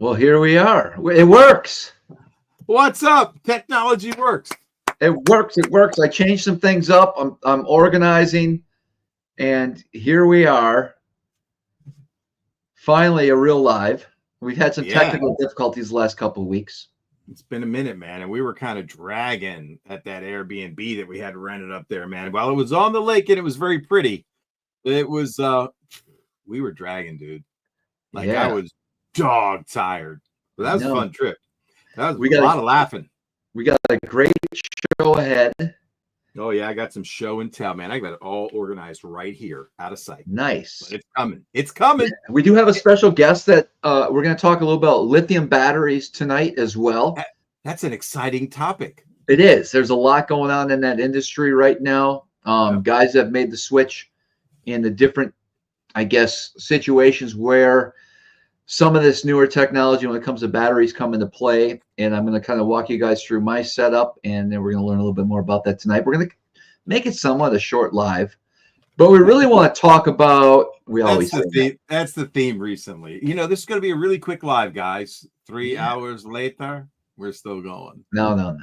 Well, here we are. It works. What's up? Technology works. It works. It works. I changed some things up. I'm organizing, and here we are. Finally, a real live. We've had some technical difficulties the last couple of weeks. It's been a minute, man, and we were kind of dragging at that Airbnb that we had rented up there, man. While it was on the lake and it was very pretty, it was we were dragging, dude. Like I was dog tired. But that was a fun trip. That was a lot of laughing. We got a great show ahead. Oh yeah, I got some show and tell, man. I got it all organized right here, out of sight. Nice. But it's coming. It's coming. Yeah. We do have a special guest that we're going to talk a little about lithium batteries tonight as well. That's an exciting topic. It is. There's a lot going on in that industry right now. Guys have made the switch in the different, I guess, situations where some of this newer technology when it comes to batteries come into play. And I'm going to kind of walk you guys through my setup, and then we're going to learn a little bit more about that tonight. We're going to make it somewhat a short live, but we really want to talk about, that's the theme recently. You know, this is going to be a really quick live, guys. 3 hours later, we're still going. No.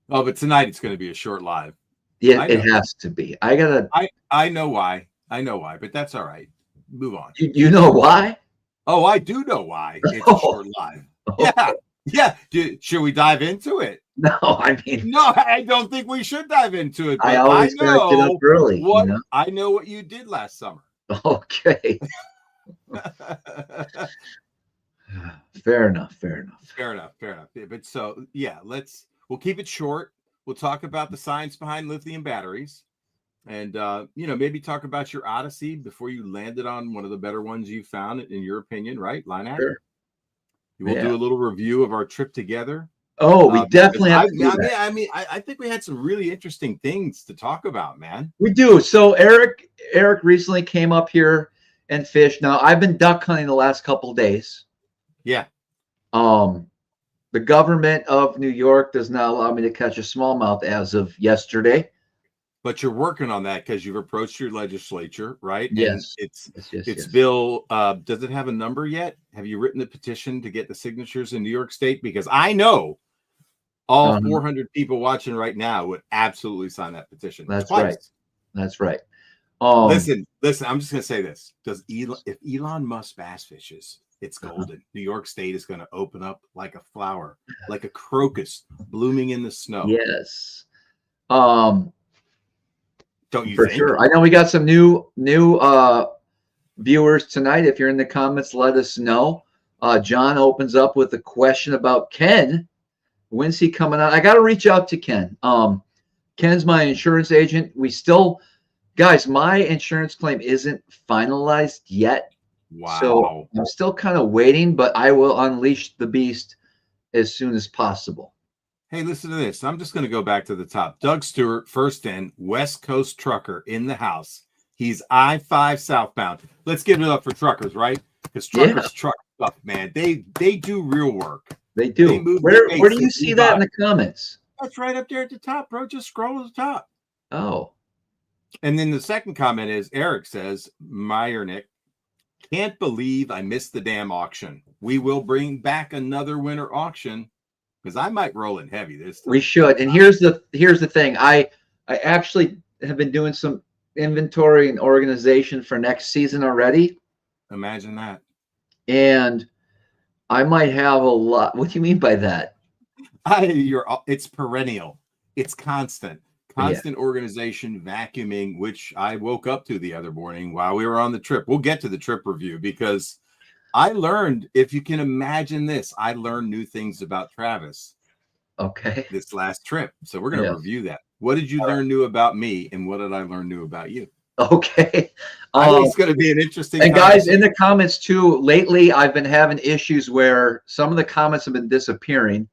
Oh, but tonight it's going to be a short live. Yeah, it has to be. I know why. I know why, but that's all right. Move on. You know why? Oh, I do know why it's a short live. Yeah. Should we dive into it? No, I mean, no, I don't think we should dive into it. I always know get up early. I know what you did last summer. Okay. Fair enough. But so yeah, we'll keep it short. We'll talk about the science behind lithium batteries. And, maybe talk about your odyssey before you landed on one of the better ones you found, in your opinion, right, Lynac? Sure. We'll do a little review of our trip together. Oh, we definitely have to do that. I think we had some really interesting things to talk about, man. We do. So Eric recently came up here and fished. Now, I've been duck hunting the last couple of days. Yeah. The government of New York does not allow me to catch a smallmouth as of yesterday. But you're working on that because you've approached your legislature, right? Yes. And it's bill. Does it have a number yet? Have you written the petition to get the signatures in New York State? Because I know all 400 people watching right now would absolutely sign that petition. That's twice. Right. That's right. Listen. I'm just going to say this. If Elon Musk bass fishes, it's golden. New York State is going to open up like a flower, like a crocus blooming in the snow. Yes. Don't you think? Sure. I know we got some new viewers tonight. If you're in the comments, let us know. John opens up with a question about Ken. When's he coming out? I got to reach out to Ken. Ken's my insurance agent. Guys, my insurance claim isn't finalized yet. Wow. So I'm still kind of waiting, but I will unleash the beast as soon as possible. Hey, listen to this. I'm just going to go back to the top. Doug Stewart, first in, West Coast trucker in the house. He's I-5 southbound. Let's give it up for truckers, right? Because truckers truck stuff, man. They do real work. They do. Where do you see that in the comments? That's right up there at the top, bro. Just scroll to the top. Oh. And then the second comment is, Eric says, Meyernick, can't believe I missed the damn auction. We will bring back another winter auction. Because I might roll in heavy this time. We should. And here's the thing. I actually have been doing some inventory and organization for next season already. Imagine that. And I might have a lot. What do you mean by that? It's perennial. It's constant organization, vacuuming, which I woke up to the other morning while we were on the trip. We'll get to the trip review because I learned, if you can imagine this, I learned new things about Travis. Okay. This last trip. So we're going to review that. What did you learn new about me, and what did I learn new about you? Okay. I think it's going to be an interesting. And guys, in the comments too, lately I've been having issues where some of the comments have been disappearing,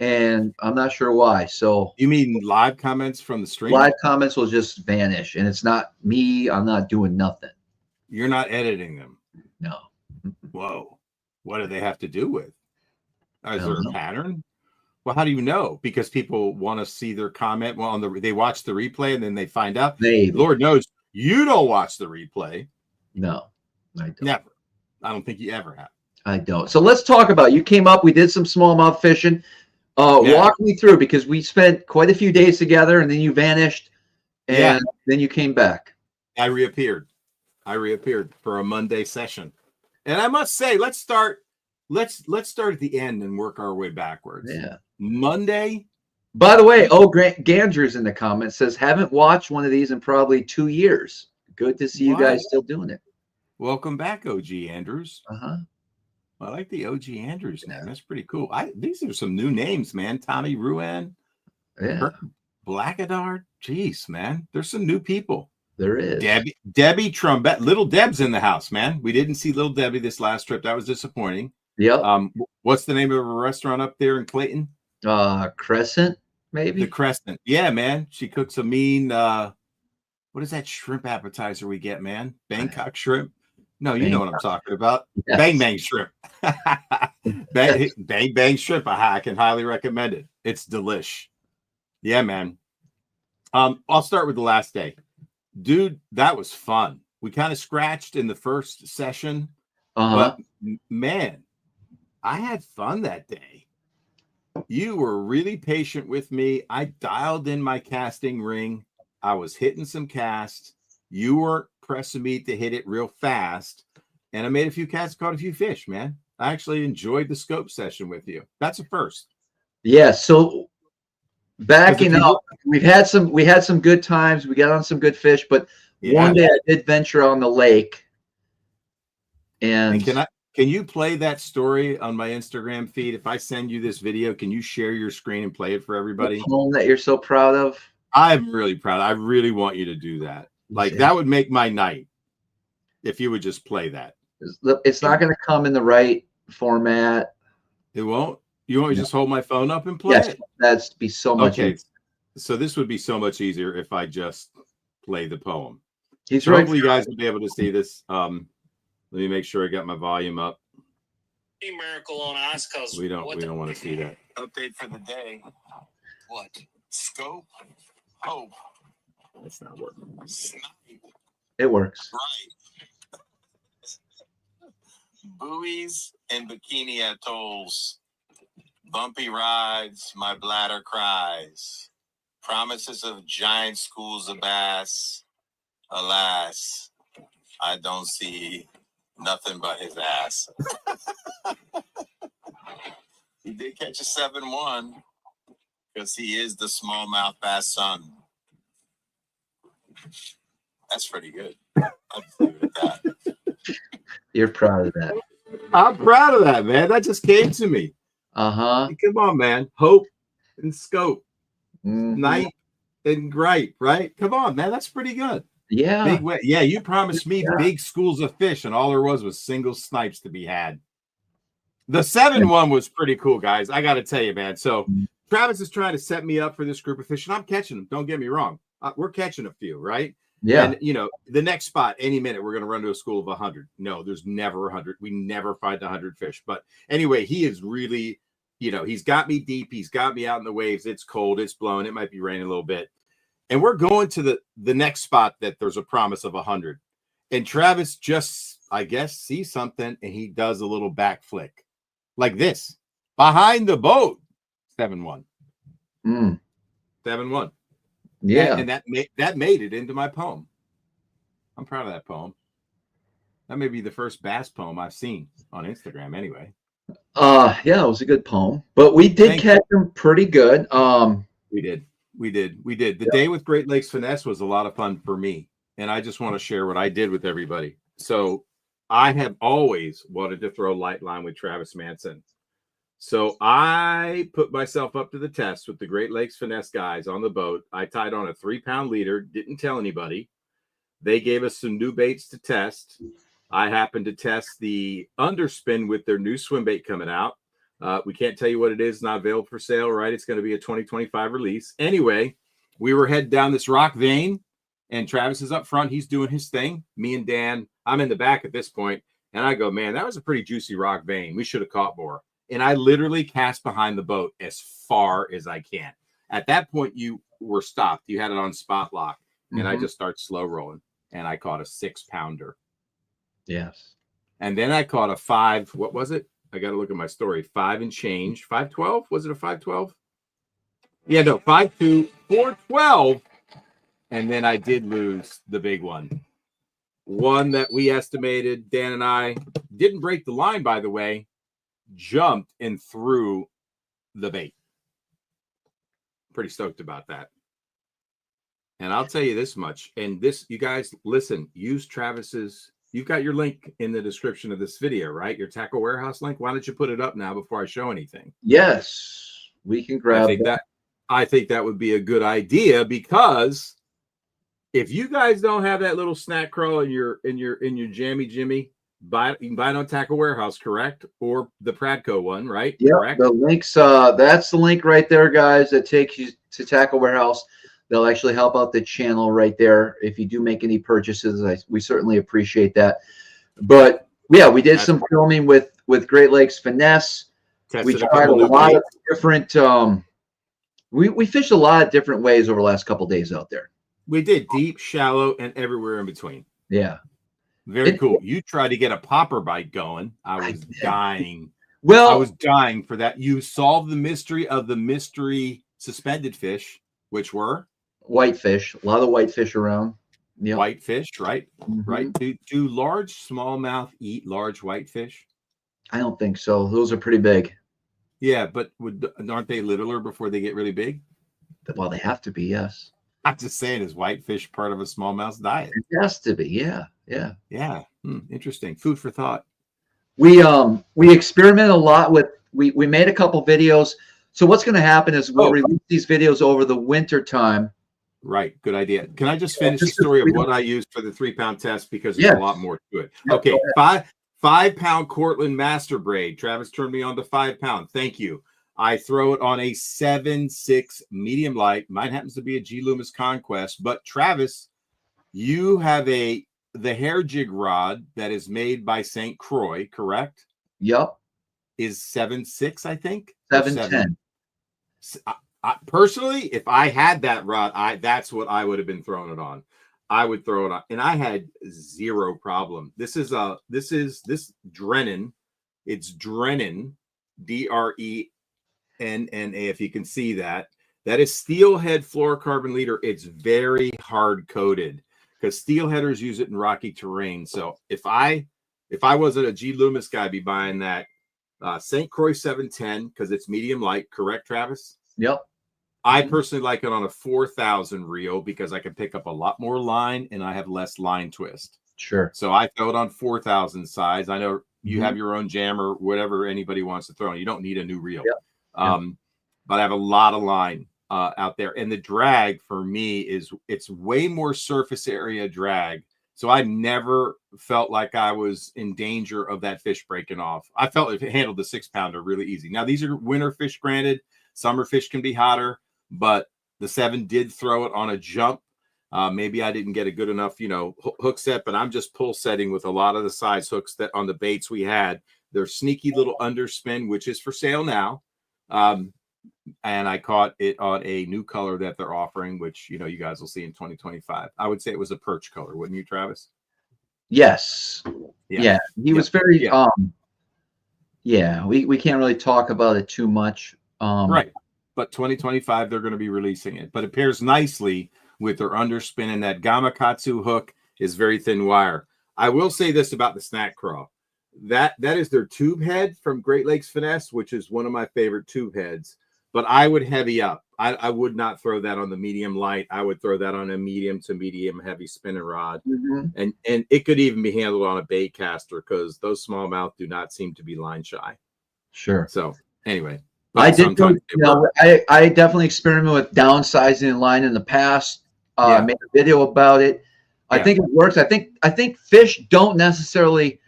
and I'm not sure why. So you mean live comments from the stream? Live comments will just vanish, and it's not me. I'm not doing nothing. You're not editing them. No. Whoa. What do they have to do with? Is there a pattern? Well, how do you know? Because people want to see their comment. Well, they watch the replay and then they find out. Maybe. Lord knows you don't watch the replay. No, I don't. Never. I don't think you ever have. I don't. So let's talk about, you came up, we did some smallmouth fishing. Yeah. Walk me through, because we spent quite a few days together and then you vanished and Yeah. then you came back. I reappeared for a Monday session. And I must say, let's start at the end and work our way backwards. Yeah. Monday. By the way, Gandrew's in the comments, says, haven't watched one of these in probably 2 years. Good to see you guys still doing it. Welcome back, OG Andrews. Uh-huh. I like the OG Andrews name. That's pretty cool. These are some new names, man. Tommy Ruan, Yeah. Blackadard. Jeez, man. There's some new people. There is. Debbie Trumpet. Little Deb's in the house, man. We didn't see Little Debbie this last trip. That was disappointing. Yep. What's the name of a restaurant up there in Clayton? Crescent, maybe? The Crescent. Yeah, man. She cooks a mean what is that shrimp appetizer we get, man? Bangkok shrimp. No, you know what I'm talking about. Yes. Bang Bang shrimp. Bang shrimp. I can highly recommend it. It's delish. Yeah, man. I'll start with the last day. Dude, that was fun. We kind of scratched in the first session. But man, I had fun that day. You were really patient with me. I dialed in my casting ring. I was hitting some casts. You weren't pressing me to hit it real fast. And I made a few casts, caught a few fish, man. I actually enjoyed the scope session with you. That's a first. Yeah. So backing up, we had some good times. We got on some good fish, but one day I did venture on the lake. And can you play that story on my Instagram feed? If I send you this video, can you share your screen and play it for everybody? The poem that you're so proud of. I'm really proud. I really want you to do that. Like, that would make my night if you would just play that. It's not going to come in the right format. It won't? You want me to just hold my phone up and play it? That'd be so much easier. So this would be so much easier if I just play the poem. So right. Hopefully you guys will be able to see this. Let me make sure I got my volume up. Miracle on us, because we don't want to see that. Update for the day. What? Scope. Hope. That's not working. Snipe. It works. Right. Buoys and bikini atolls. Bumpy rides, my bladder cries. Promises of giant schools of bass. Alas, I don't see nothing but his ass. He did catch a 7-1 because he is the smallmouth bass son. That's pretty good. I'll leave it at that. You're proud of that. I'm proud of that, man. That just came to me. Come on, man. Hope and scope. Night and gripe, right? Come on, man. That's pretty good. Yeah. Yeah, you promised me big schools of fish, and all there was single snipes to be had. The 7-1 was pretty cool, guys. I got to tell you, man. So Travis is trying to set me up for this group of fish, and I'm catching them. Don't get me wrong. We're catching a few, right? Yeah. And, you know, the next spot, any minute, we're going to run to a school of 100. No, there's never 100. We never find 100 fish. But anyway, he is really, you know, he's got me deep. He's got me out in the waves. It's cold. It's blowing. It might be raining a little bit. And we're going to the next spot that there's a promise of 100. And Travis just, I guess, sees something, and he does a little back flick like this behind the boat. 7-1. 7-1. Yeah. And that made it into my poem. I'm proud of that poem. That may be the first bass poem I've seen on Instagram anyway. Yeah, it was a good poem. But we did catch them pretty good. We did. The day with Great Lakes Finesse was a lot of fun for me. And I just want to share what I did with everybody. So I have always wanted to throw light line with Travis Manson. So I put myself up to the test with the Great Lakes Finesse guys on the boat. I tied on a 3-pound leader, didn't tell anybody. They gave us some new baits to test. I happened to test the underspin with their new swim bait coming out. We can't tell you what it is, not available for sale, right? It's going to be a 2025 release. Anyway, we were heading down this rock vein, and Travis is up front. He's doing his thing. Me and Dan, I'm in the back at this point, and I go, man, that was a pretty juicy rock vein. We should have caught more. And I literally cast behind the boat as far as I can. At that point, you were stopped. You had it on spot lock, and I just start slow rolling, and I caught a 6-pounder. Yes. And then I caught a 5. What was it? I got to look at my story. 5 and change. 512? Was it a 512? Yeah, no, 5.2, 412. And then I did lose the big one. One that we estimated, Dan and I, didn't break the line, by the way, jumped and threw the bait. Pretty stoked about that. And I'll tell you this much. And this, you guys, listen, use Travis's. You've got your link in the description of this video, right? Your tackle warehouse link. Why don't you put it up now before I show anything? Yes, we can grab that. I think that would be a good idea, because if you guys don't have that little snack crawl in your jammy Jimmy, you can buy it on Tackle Warehouse, correct? Or the Pradco one, right? Yeah, correct. The links. That's the link right there, guys. That takes you to Tackle Warehouse. They'll actually help out the channel right there if you do make any purchases. We certainly appreciate that. But yeah, we did some filming with Great Lakes Finesse. We tried a lot of different. We fished a lot of different ways over the last couple of days out there. We did deep, shallow, and everywhere in between. Yeah. Very cool. You tried to get a popper bite going. I was dying. Well, I was dying for that. You solved the mystery of the mystery suspended fish, which were whitefish. A lot of whitefish around. Yep. Whitefish, right? Mm-hmm. Right. Do large smallmouth eat large whitefish? I don't think so. Those are pretty big. Yeah, but aren't they littler before they get really big? Well, they have to be, yes. I'm just saying, is whitefish part of a smallmouth's diet? It has to be, yeah. Interesting. Food for thought. We experiment a lot with. We made a couple videos. So what's going to happen is we'll release these videos over the winter time. Right. Good idea. Can I just finish the story of what I used for the 3-pound test, because there's a lot more to it. Yep, okay. 5-pound Cortland master braid. Travis turned me on to 5-pound. Thank you. I throw it on a 7.6 medium light. Mine happens to be a G Loomis Conquest. But Travis, you have the hair jig rod that is made by St. Croix, correct? Yep. Is 7.6, I think. 7.10. Personally, if I had that rod, that's what I would have been throwing it on. I would throw it on, and I had zero problem. This Drennan. It's Drennan, Drenna. If you can see that is steelhead fluorocarbon leader. It's very hard coated because steelheaders use it in rocky terrain. So if I wasn't a G Loomis guy, I'd be buying that St. Croix 710 because it's medium light. Correct, Travis? Yep. I personally like it on a 4,000 reel because I can pick up a lot more line and I have less line twist. Sure. So I throw it on 4,000 size. I know you have your own jam or whatever anybody wants to throw on. You don't need a new reel. Yep. But I have a lot of line out there. And the drag for me it's way more surface area drag. So I never felt like I was in danger of that fish breaking off. I felt it handled the 6-pounder really easy. Now, these are winter fish, granted. Summer fish can be hotter, but the 7 did throw it on a jump. Maybe I didn't get a good enough, hook set, but I'm just pull setting with a lot of the size hooks that on the baits we had. They're sneaky little underspin, which is for sale now. And I caught it on a new color that they're offering, which, you guys will see in 2025. I would say it was a perch color, wouldn't you, Travis? Yes. Yeah. He was very, we can't really talk about it too much. Right. But 2025, they're going to be releasing it. But it pairs nicely with their underspin, and that Gamakatsu hook is very thin wire. I will say this about the snack crawl. That is their tube head from Great Lakes Finesse, which is one of my favorite tube heads. But I would heavy up. I would not throw that on the medium light. I would throw that on a medium to medium heavy spinning rod. And it could even be handled on a bait caster because those smallmouth do not seem to be line shy. Sure. So anyway. I definitely experimented with downsizing in line in the past. Made a video about it. I think it works. I think fish don't necessarily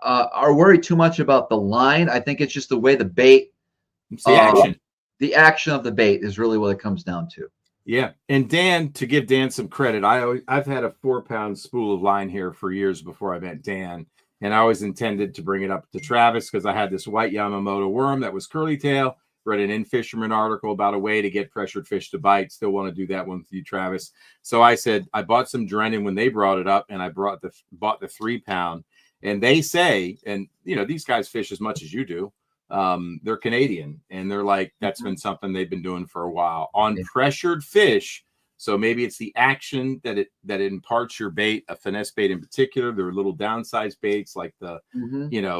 are worried too much about the line. I think it's just the way the bait. It's the action. The action of the bait is really what it comes down to. Yeah. And Dan, to give Dan some credit, I've had a 4-pound spool of line here for years before I met Dan. And I always intended to bring it up to Travis because I had this white Yamamoto worm that was curly tail. Read an In-Fisherman article about a way to get pressured fish to bite. Still want to do that one with you, Travis. So I said I bought some Drennan when they brought it up, and I bought the 3-pound. And they say, and these guys fish as much as you do. They're Canadian, and they're like, that's been something they've been doing for a while on pressured fish. So maybe it's the action that it imparts your bait, a finesse bait in particular. There are little downsized baits like the,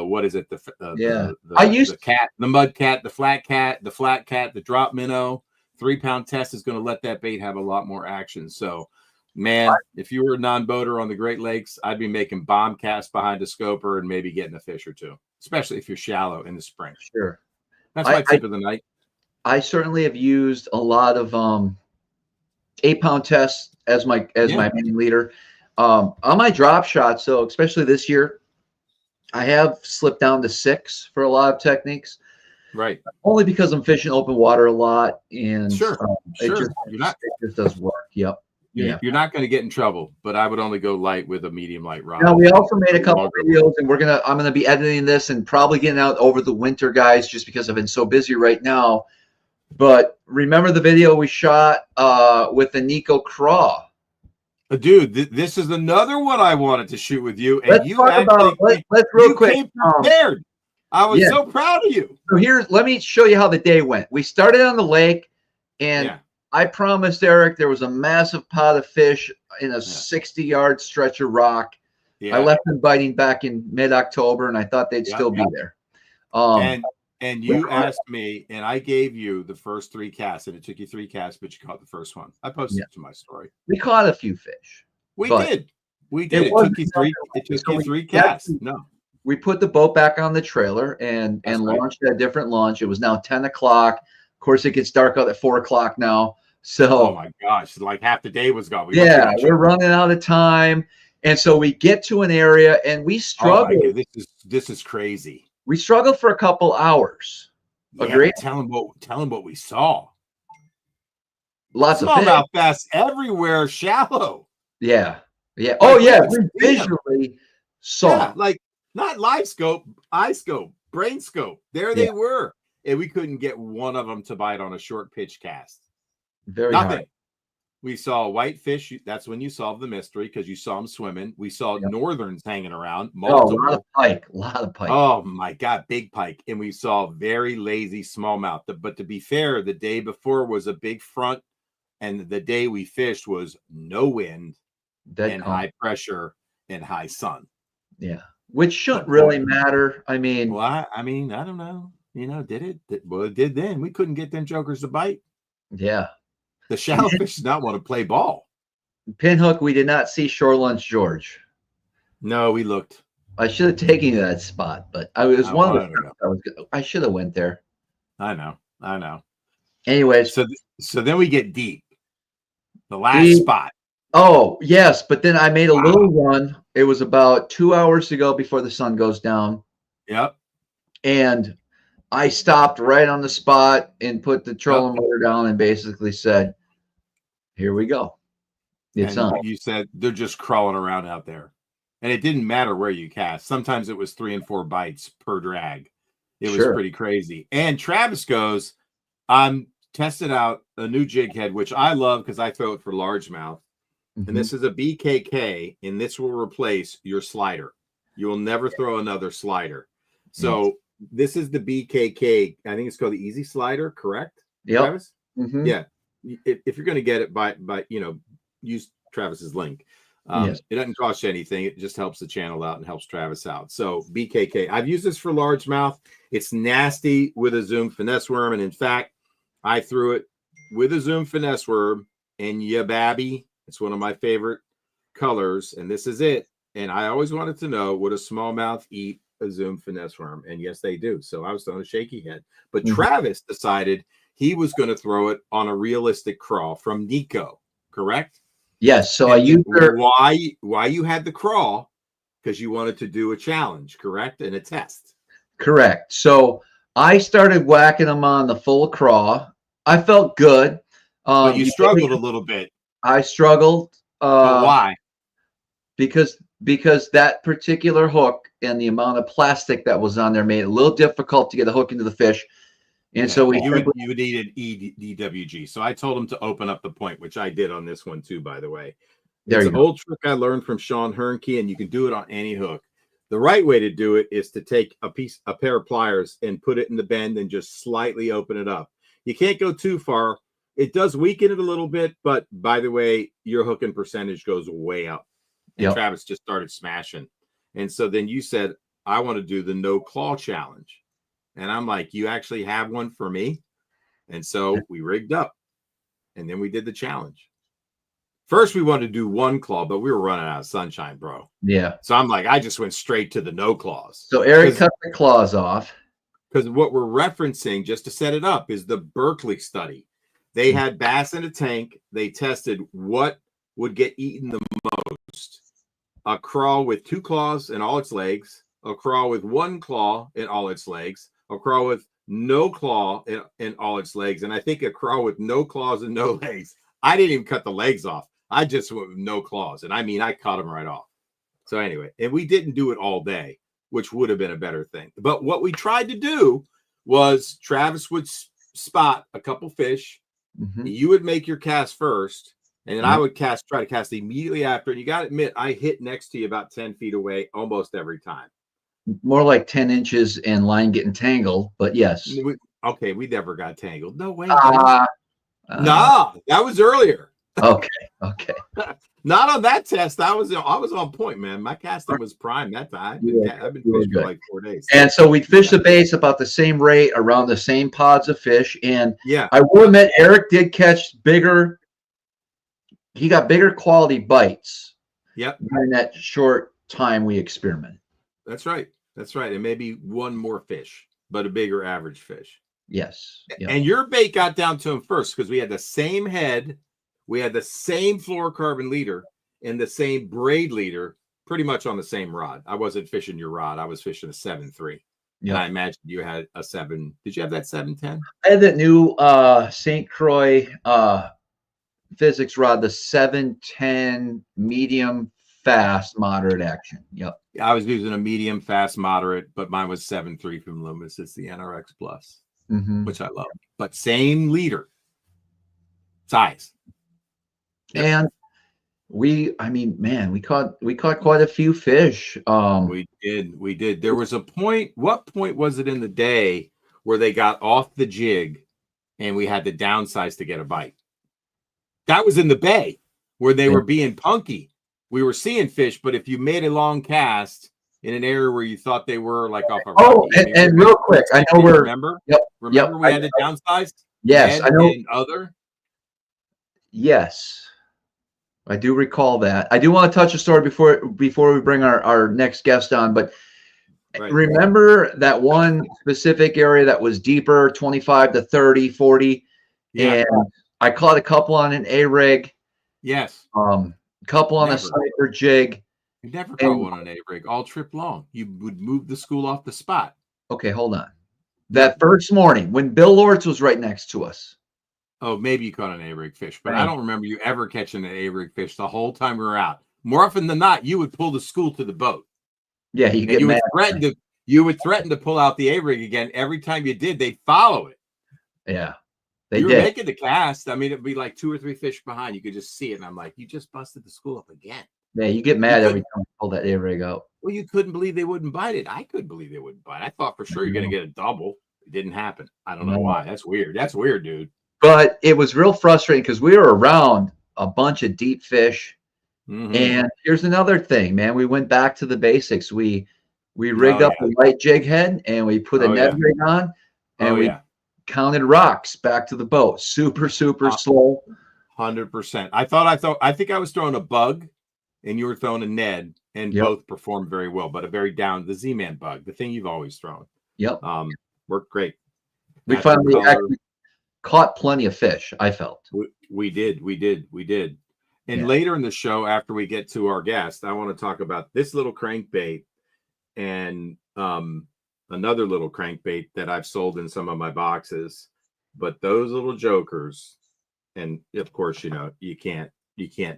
what is it? The cat, the mud cat, the flat cat, the drop minnow. 3-pound test is going to let that bait have a lot more action. So, man, if you were a non-boater on the Great Lakes, I'd be making bomb casts behind a scoper and maybe getting a fish or two, especially if you're shallow in the spring. Sure. That's my tip of the night. I certainly have used a lot of 8-pound tests as my main leader. On my drop shot, so especially this year, I have slipped down to 6 for a lot of techniques. Right. Only because I'm fishing open water a lot, and it just does work. Yep. You're not going to get in trouble, but I would only go light with a medium light rod. Now, we also made a couple of videos, and I'm gonna be editing this and probably getting out over the winter, guys, just because I've been so busy right now. But remember the video we shot with the Nico Craw? Dude, this is another one I wanted to shoot with you, and let's real quick. Came prepared. I was so proud of you. So let me show you how the day went. We started on the lake, and I promised Eric there was a massive pot of fish in a 60-yard stretch of rock. Yeah. I left them biting back in mid-October, and I thought they'd still be there. And you asked me, and I gave you the first 3 casts, and it took you 3 casts, but you caught the first one. I posted it to my story. We caught a few fish. We did. It took you 3. It took you 3 casts. We put the boat back on the trailer and launched at a different launch. It was now 10 o'clock. Of course, it gets dark out at 4 o'clock now. So, oh my gosh, like half the day was gone. We're running out of time. And so we get to an area and we struggle. Oh, this is crazy. We struggled for a couple hours. Agreed? Tell them what we saw. Lots of smallmouth bass everywhere, shallow. Yeah. Yeah. Oh, yeah. We visually saw. Like, not live scope, eye scope, brain scope. There they were. And we couldn't get one of them to bite on a short pitch cast. Nothing. Hard. We saw whitefish. That's when you solved the mystery because you saw them swimming. We saw northerns hanging around. Multiple. A lot of pike. Oh, my God, big pike. And we saw very lazy smallmouth. But to be fair, the day before was a big front. And the day we fished was no wind and high pressure and high sun. Yeah. Which shouldn't really matter. I mean, I don't know. Did it? Well, it did then. We couldn't get them jokers to bite. Yeah. The shallow fish did not want to play ball. Pinhook, we did not see Shore Lunch George. No, we looked. I should have taken you to that spot, but I was one of the. I should have went there. I know. Anyways, so then we get deep. The last spot. Oh, yes. But then I made a little run. It was about 2 hours to go before the sun goes down. Yep. And I stopped right on the spot and put the trolling motor down and basically said, here we go. It's on. You said they're just crawling around out there. And it didn't matter where you cast. Sometimes it was 3 and 4 bites per drag. It was pretty crazy. And Travis goes, I'm tested out a new jig head, which I love because I throw it for largemouth. And this is a BKK, and this will replace your slider. You will never throw another slider. So this is the BKK. I think it's called the Easy Slider, correct? Yep. Travis? Yeah. If you're going to get it by use Travis's link. It doesn't cost you anything. It just helps the channel out and helps Travis out. So BKK. I've used this for largemouth. It's nasty with a Zoom finesse worm. And in fact, I threw it with a Zoom finesse worm and Yababi. It's one of my favorite colors, and this is it. And I always wanted to know, would a smallmouth eat a Zoom finesse worm? And yes, they do. So I was throwing a shaky head. But Travis decided he was going to throw it on a realistic crawl from Nico, correct? Yes. So I used why you had the crawl? Because you wanted to do a challenge, correct? And a test. Correct. So I started whacking them on the full crawl. I felt good. But you struggled a little bit. I struggled. Why? Because that particular hook and the amount of plastic that was on there made it a little difficult to get a hook into the fish. And so you would need an DWG. So I told him to open up the point, which I did on this one too, by the way. It's an old trick I learned from Sean Hernke, and you can do it on any hook. The right way to do it is to take a pair of pliers and put it in the bend and just slightly open it up. You can't go too far. It does weaken it a little bit, but by the way, your hooking percentage goes way up. And Yep. Travis just started smashing. And so then you said, I want to do the no claw challenge. And I'm like, you actually have one for me? And so we rigged up and then we did the challenge. First, we wanted to do one claw, but we were running out of sunshine, bro. Yeah. So I'm like, I just went straight to the no claws. So Eric cut the claws off. Because what we're referencing, just to set it up, is the Berkeley study. They had bass in a tank. They tested what would get eaten the most. A crawl with 2 claws and all its legs, a crawl with 1 claw and all its legs, a crawl with no claw and all its legs, and I think a crawl with no claws and no legs. I didn't even cut the legs off. I just went with no claws. And I mean, I cut them right off. So anyway, and we didn't do it all day, which would have been a better thing. But what we tried to do was Travis would spot a couple fish. Mm-hmm. You would make your cast first, and then I would try to cast immediately after. And you got to admit, I hit next to you about 10 feet away almost every time. More like 10 inches and line getting tangled, but yes. We never got tangled. No way. Nah, that was earlier. Okay. Not on that test. I was on point, man. My casting was prime that time. I've been fishing for like 4 days. And so we'd fish the bass about the same rate, around the same pods of fish. And yeah, I will admit, Eric did catch bigger. He got bigger quality bites. Yep. During that short time we experimented. That's right. And maybe one more fish, but a bigger average fish. Yes. Yep. And your bait got down to him first because we had the same head. We had the same fluorocarbon leader and the same braid leader, pretty much on the same rod. I wasn't fishing your rod. I was fishing a 7.3. Yeah. And I imagine you had a 7. Did you have that 7.10? I had that new St. Croix physics rod, the 7.10 medium fast moderate action. Yep. I was using a medium fast moderate, but mine was 7.3 from Loomis. It's the NRX Plus, which I love. But same leader, size. And we caught quite a few fish. We did. There was a point. What point was it in the day where they got off the jig and we had to downsize to get a bite? That was in the bay where they were being punky. We were seeing fish, but if you made a long cast in an area where you thought they were like off a and real quick, I know we're remember we had to downsize. Yes, I know. Yes. I do recall that. I do want to touch a story before we bring our next guest on, but remember that one specific area that was deeper, 25 to 30, 40, and I caught a couple on an A-rig. Yes. Couple on a sniper jig. You never caught one on an A-rig all trip long. You would move the school off the spot. Okay, hold on. That first morning when Bill Lortz was right next to us. Oh, maybe you caught an A-rig fish, but I don't remember you ever catching an A-rig fish the whole time we were out. More often than not, you would pull the school to the boat. Yeah, you would threaten to pull out the A-rig again. Every time you did, they'd follow it. Yeah, you were making the cast. I mean, it'd be like 2 or 3 fish behind. You could just see it, and I'm like, you just busted the school up again. Yeah, you get mad every time you pull that A-rig out. Well, you couldn't believe they wouldn't bite it. I couldn't believe they wouldn't bite. I thought for sure you're going to get a double. It didn't happen. I don't know why. That's weird. That's weird, dude. But it was real frustrating because we were around a bunch of deep fish. And here's another thing, man. We went back to the basics. We rigged up a light jig head and we put a net rig on and we counted rocks back to the boat. Super slow. 100%. I think I was throwing a bug and you were throwing a Ned, and both performed very well, but a very the Z-Man bug, the thing you've always thrown. Yep. Worked great. We finally actually caught plenty of fish, I felt. We did. And later in the show, after we get to our guest, I want to talk about this little crankbait and another little crankbait that I've sold in some of my boxes. But those little jokers, and of course, you can't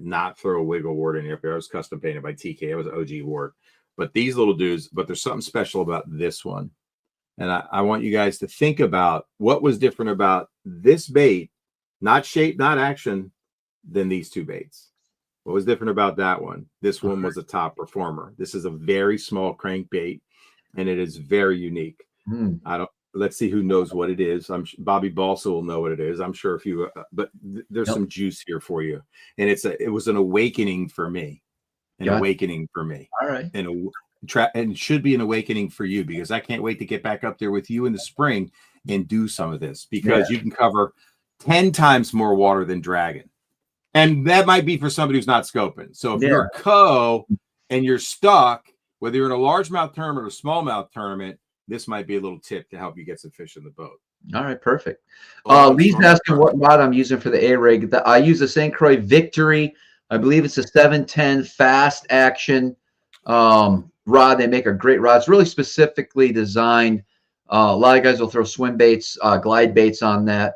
not throw a wiggle wart in here. I was custom painted by TK. It was OG wart. But these little dudes, but there's something special about this one. And I want you guys to think about what was different about this bait, not shape, not action, than these two baits. What was different about that one? This one was a top performer. This is a very small crankbait, and it is very unique. Let's see who knows what it is. Bobby Balsa will know what it is. I'm sure if you, but there's some juice here for you. And it was an awakening for me, awakening for me. All right. And it should be an awakening for you, because I can't wait to get back up there with you in the spring and do some of this, because you can cover 10 times more water than dragon. And that might be for somebody who's not scoping. So if you're a co and you're stuck, whether you're in a largemouth tournament or smallmouth tournament, this might be a little tip to help you get some fish in the boat. All right, perfect. Lee's asking what rod I'm using for the A-rig. I use the St. Croix Victory. I believe it's a 710 fast action rod. They make a great rod. It's really specifically designed. A lot of guys will throw swim baits, glide baits on that.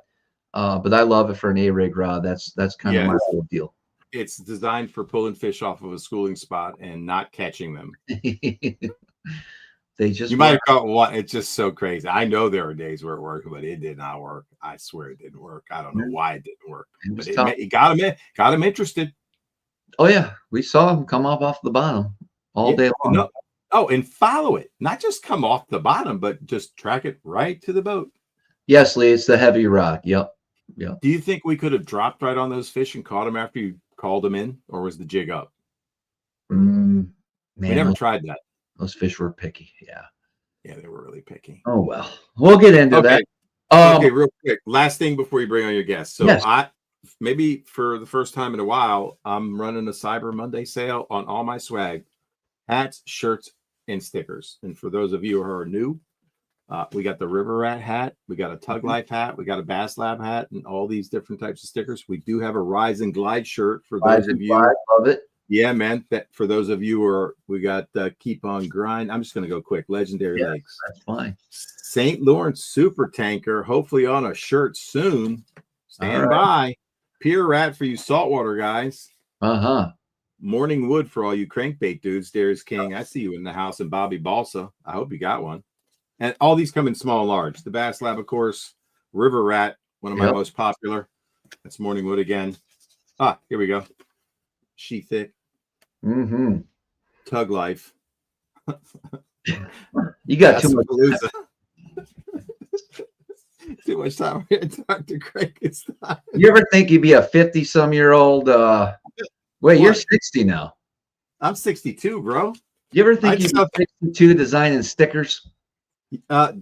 But I love it for an A-rig rod. That's kind of my whole deal. It's designed for pulling fish off of a schooling spot and not catching them. You might have caught one. It's just so crazy. I know there are days where it worked, but it did not work. I swear it didn't work. I don't know why it didn't work, but it got him interested. Oh yeah, we saw him come off the bottom all day long. No, and follow it. Not just come off the bottom, but just track it right to the boat. Yes, Lee, it's the heavy rod. Yep. Do you think we could have dropped right on those fish and caught them after you called them in, or was the jig up? Man, we never tried that. Those fish were picky. Yeah, they were really picky. Oh well, we'll get into that. Okay, real quick. Last thing before you bring on your guests. So maybe for the first time in a while, I'm running a Cyber Monday sale on all my swag, hats, shirts, and stickers. And for those of you who are new, we got the River Rat hat, we got a Tug Life hat, we got a Bass Lab hat, and all these different types of stickers. We do have a Rise and Glide shirt for those of you. Love it. Yeah, man. For those of you who are, we got Keep on Grind. I'm just going to go quick. Legendary Lakes. That's fine. St. Lawrence Super Tanker, hopefully on a shirt soon. Stand by. Pier Rat for you saltwater guys. Morning Wood for all you crankbait dudes. Darius King, I see you in the house. And Bobby Balsa, I hope you got one. And all these come in small and large. The Bass Lab, of course. River Rat, one of my most popular. That's Morning Wood again. Here we go. She Thick. Tug Life. You got too much. Too much time here to talk to Craig. You ever think you'd be a 50-some-year-old? Wait, you're 60 now. I'm 62, bro. You ever think you'd be 62 designing stickers?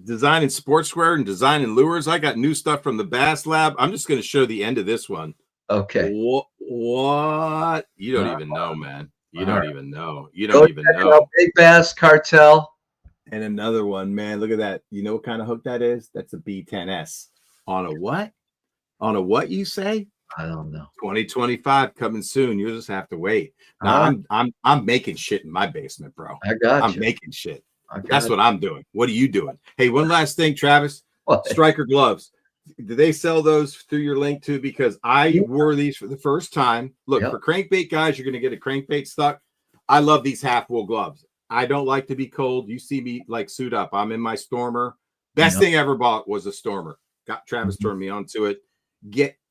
Designing sportswear and designing lures. I got new stuff from the Bass Lab. I'm just going to show the end of this one. Okay. What? You don't even know, man. You don't even know. You don't even know. Big Bass Cartel. And another one, man. Look at that. You know what kind of hook that is? That's a B10S. On a what? On a what you say? I don't know. 2025 coming soon. You just have to wait. Now I'm making shit in my basement, bro. I'm making shit. That's what I'm doing. What are you doing? Hey, one last thing, Travis. Striker gloves. Do they sell those through your link too? Because I wore these for the first time. Look, for crankbait guys, you're going to get a crankbait stuck. I love these half wool gloves. I don't like to be cold. You see me like suit up. I'm in my Stormer. Best thing I ever bought was a Stormer. Got Travis turned me onto it.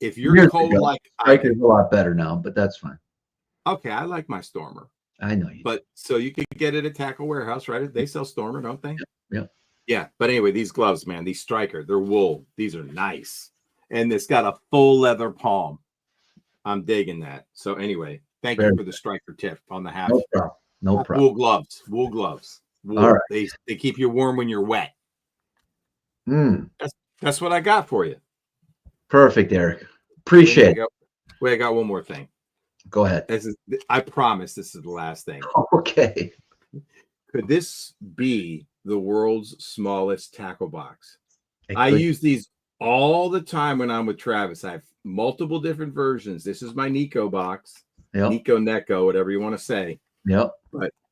If you're cold like Striker's a lot better now, but that's fine. Okay, I like my Stormer. I know you. But so you can get it at Tackle Warehouse, right? They sell Stormer, don't they? Yeah. But anyway, these gloves, man, these Striker, they're wool. These are nice. And it's got a full leather palm. I'm digging that. So anyway, thank you for the Striker tip on the half. No problem. Wool gloves. Wool gloves. Wool. All right. They keep you warm when you're wet. That's what I got for you. Perfect, Eric. Appreciate it. Wait, I got one more thing. Go ahead. I promise this is the last thing. Okay. Could this be the world's smallest tackle box? I use these all the time when I'm with Travis. I have multiple different versions. This is my Nico box. Nico Neko, whatever you want to say.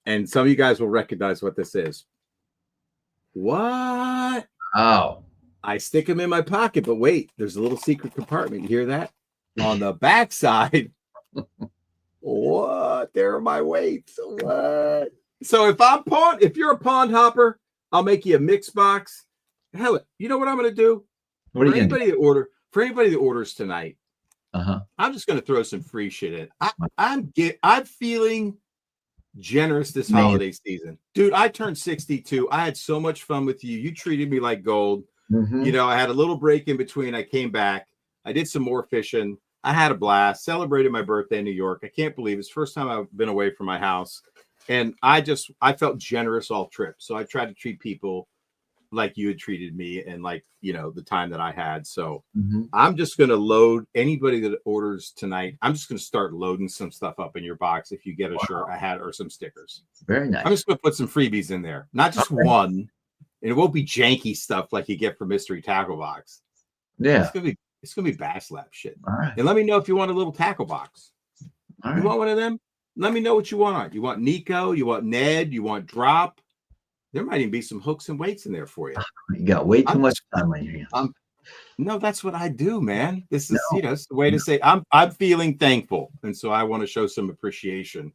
And some of you guys will recognize what this is. What? Oh. I stick them in my pocket, but wait, there's a little secret compartment. You hear that? On the back side. What? There are my weights. What? So if you're a pond hopper, I'll make you a mix box. Hell, you know what I'm going to do? For anybody that orders tonight, I'm just going to throw some free shit in. I'm feeling generous this holiday season, dude. I turned 62. I had so much fun with you. You treated me like gold. You know, I had a little break in between. I came back. I did some more fishing. I had a blast. Celebrated my birthday in New York. I can't believe it's the first time I've been away from my house, and I felt generous all trip. So I tried to treat people like you had treated me, and like, you know, the time that I had. So I'm just going to load anybody that orders tonight. I'm just going to start loading some stuff up in your box. If you get a shirt, a hat, or some stickers. Very nice. I'm just going to put some freebies in there, not just one, and it won't be janky stuff like you get from Mystery Tackle Box. Yeah. It's going to be bass lap shit. All right. And let me know if you want a little tackle box. All right. You want one of them? Let me know what you want. You want Nico? You want Ned? You want Drop? There might even be some hooks and weights in there for you. You got way too much time on your hands. No, that's what I do, man. This is, you know, it's the way to say I'm feeling thankful. And so I want to show some appreciation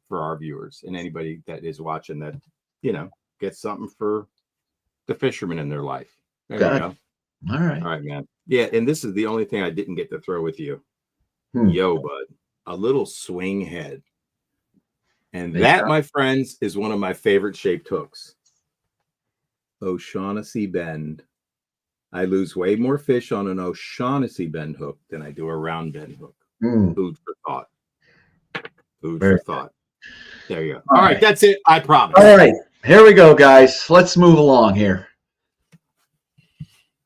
for our viewers and anybody that is watching that, you know, gets something for the fisherman in their life. There you go. All right, man. Yeah, and this is the only thing I didn't get to throw with you. Yo, bud, a little swing head. And that, my friends, is one of my favorite shaped hooks. O'Shaughnessy Bend. I lose way more fish on an O'Shaughnessy Bend hook than I do a round bend hook. Food for thought. Food for thought. There you go. All right, that's it. I promise. All right, here we go, guys. Let's move along here.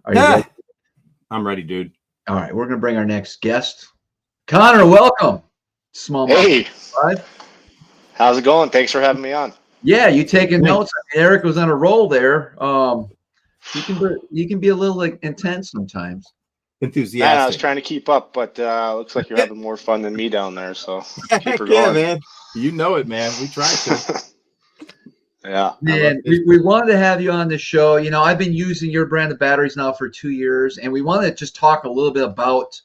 Are you ready? I'm ready, dude. All right, we're going to bring our next guest. Connor, welcome. Smallmouth. Hey. How's it going? Thanks for having me on. Yeah, you taking notes. I mean, Eric was on a roll there. You can be a little like intense sometimes. Enthusiastic. Man, I was trying to keep up, but looks like you're having more fun than me down there. So keep her going. Yeah, man. You know it, man. We tried to. Yeah. Man, we wanted to have you on the show. You know, I've been using your brand of batteries now for 2 years, and we wanted to just talk a little bit about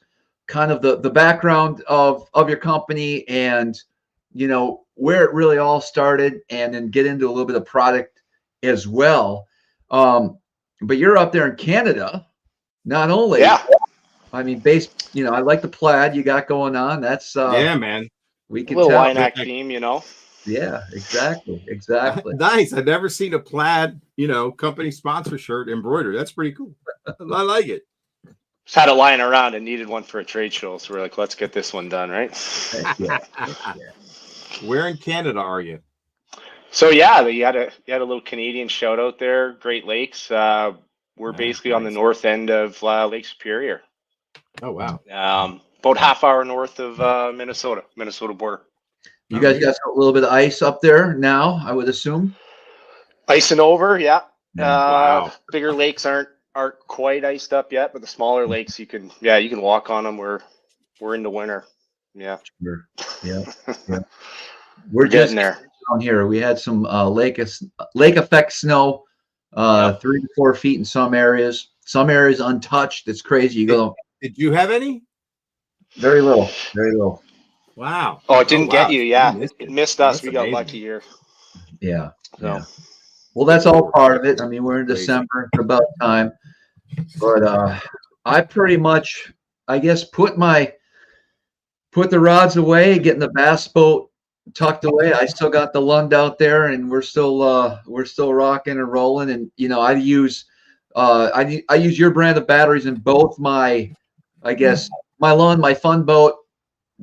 kind of the background of your company and, you know, where it really all started, and then get into a little bit of product as well. But you're up there in Canada, not only. Yeah. I mean, you know, I like the plaid you got going on. That's yeah, man. We can tell. Lynac theme, you know. Yeah, exactly. Nice. I've never seen a plaid, you know, company sponsor shirt embroidered. That's pretty cool. I like it. Just had it lying around and needed one for a trade show, so we're like, let's get this one done, right? Yeah. Where in Canada are you? So yeah, you had a little Canadian shout out there, Great Lakes. We're basically on the north end of Lake Superior. Oh wow. About half hour north of Minnesota border. You guys got a little bit of ice up there now, I would assume. Icing over, yeah. Wow. Bigger lakes aren't quite iced up yet, but the smaller lakes you can walk on them. We're into winter. Yeah. Sure. Yeah. We're getting there. Down here, we had some lake effect snow, 3 to 4 feet in some areas. Some areas untouched. It's crazy. You go. Did you have any? Very little. Very little. Wow. Oh, it didn't get you. Yeah, it missed us. We got lucky here. Yeah. So, well, that's all part of it. I mean, we're in December. It's about time. But I pretty much, I guess, put the rods away, getting the bass boat tucked away. I still got the Lund out there, and we're still rocking and rolling. And you know, I use your brand of batteries in both my Lund, my fun boat,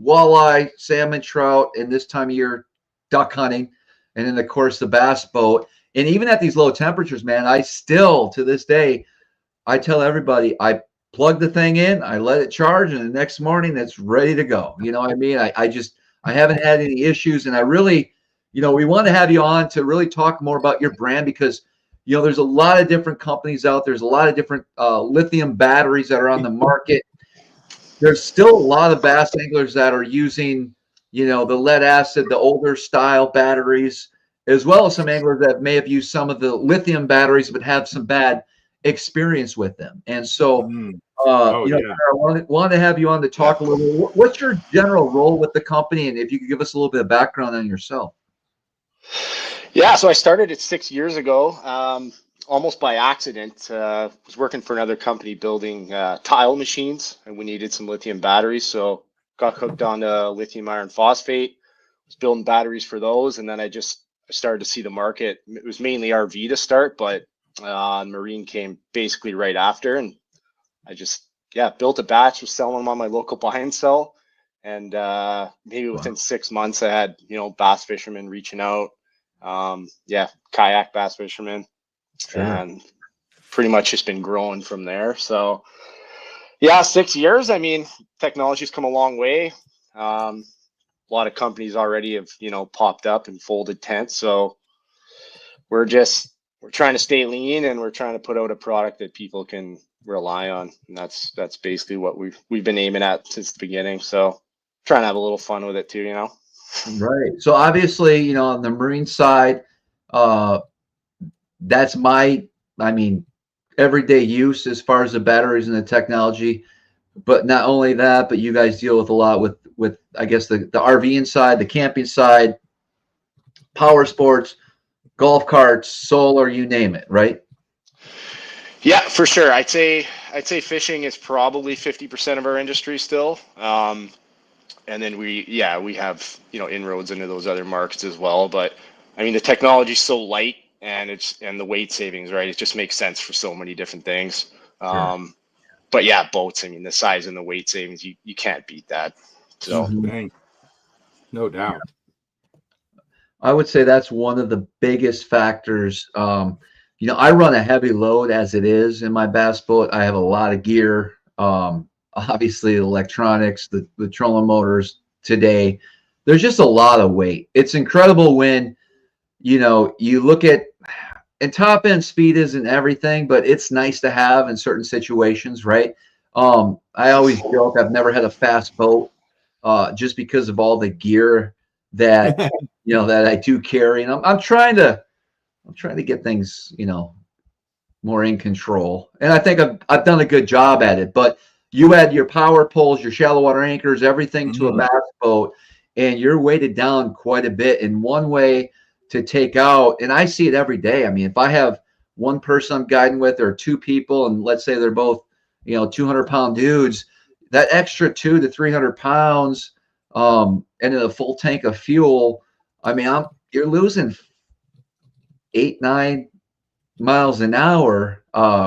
walleye, salmon, trout, and this time of year, duck hunting, and then of course the bass boat. And even at these low temperatures, man, I still to this day, I tell everybody, I plug the thing in, I let it charge, and the next morning it's ready to go. You know what I mean? I haven't had any issues, and I really, you know, we want to have you on to really talk more about your brand because, you know, there's a lot of different companies out there. There's a lot of different lithium batteries that are on the market. There's still a lot of bass anglers that are using, you know, the lead acid, the older style batteries, as well as some anglers that may have used some of the lithium batteries but have some bad experience with them. And so, you know, I want to have you on to talk a little bit. What's your general role with the company, and if you could give us a little bit of background on yourself. Yeah, so I started it 6 years ago. almost by accident, was working for another company building tile machines, and we needed some lithium batteries. So got hooked on lithium iron phosphate, was building batteries for those. And then I started to see the market. It was mainly RV to start, but marine came basically right after. And I just, built a batch, was selling them on my local buy and sell. And maybe within 6 months, I had, bass fishermen reaching out. Kayak bass fishermen. Sure. And pretty much just been growing from there. So, yeah, 6 years. I mean, technology's come a long way. A lot of companies already have, popped up and folded tents. So we're trying to stay lean, and we're trying to put out a product that people can rely on. And that's basically what we've been aiming at since the beginning. So trying to have a little fun with it too, Right. So obviously, on the marine side, that's everyday use as far as the batteries and the technology. But not only that, but you guys deal with a lot with I guess the RVing side, the camping side, power sports, golf carts, solar, you name it, right? Yeah, for sure. I'd say fishing is probably 50% of our industry still. And then we have, inroads into those other markets as well. But I mean, the technology is so light, and the weight savings, right? It just makes sense for so many different things. Sure. But yeah, boats, I mean, the size and the weight savings, you can't beat that. So No doubt. I would say that's one of the biggest factors. I run a heavy load as it is in my bass boat. I have a lot of gear. Obviously, the electronics, the trolling motors today. There's just a lot of weight. It's incredible when, you look at, and top end speed isn't everything, but it's nice to have in certain situations, right? I always joke I've never had a fast boat, just because of all the gear that that I do carry, and I'm trying to get things more in control, and I think I've done a good job at it. But you add your power poles, your shallow water anchors, everything to a bass boat, and you're weighted down quite a bit. And one way to take out, and I see it every day. I mean, if I have one person I'm guiding with, or two people, and let's say they're both 200-pound dudes, that extra 200 to 300 pounds, and in a full tank of fuel, I mean, you're losing 8-9 miles an hour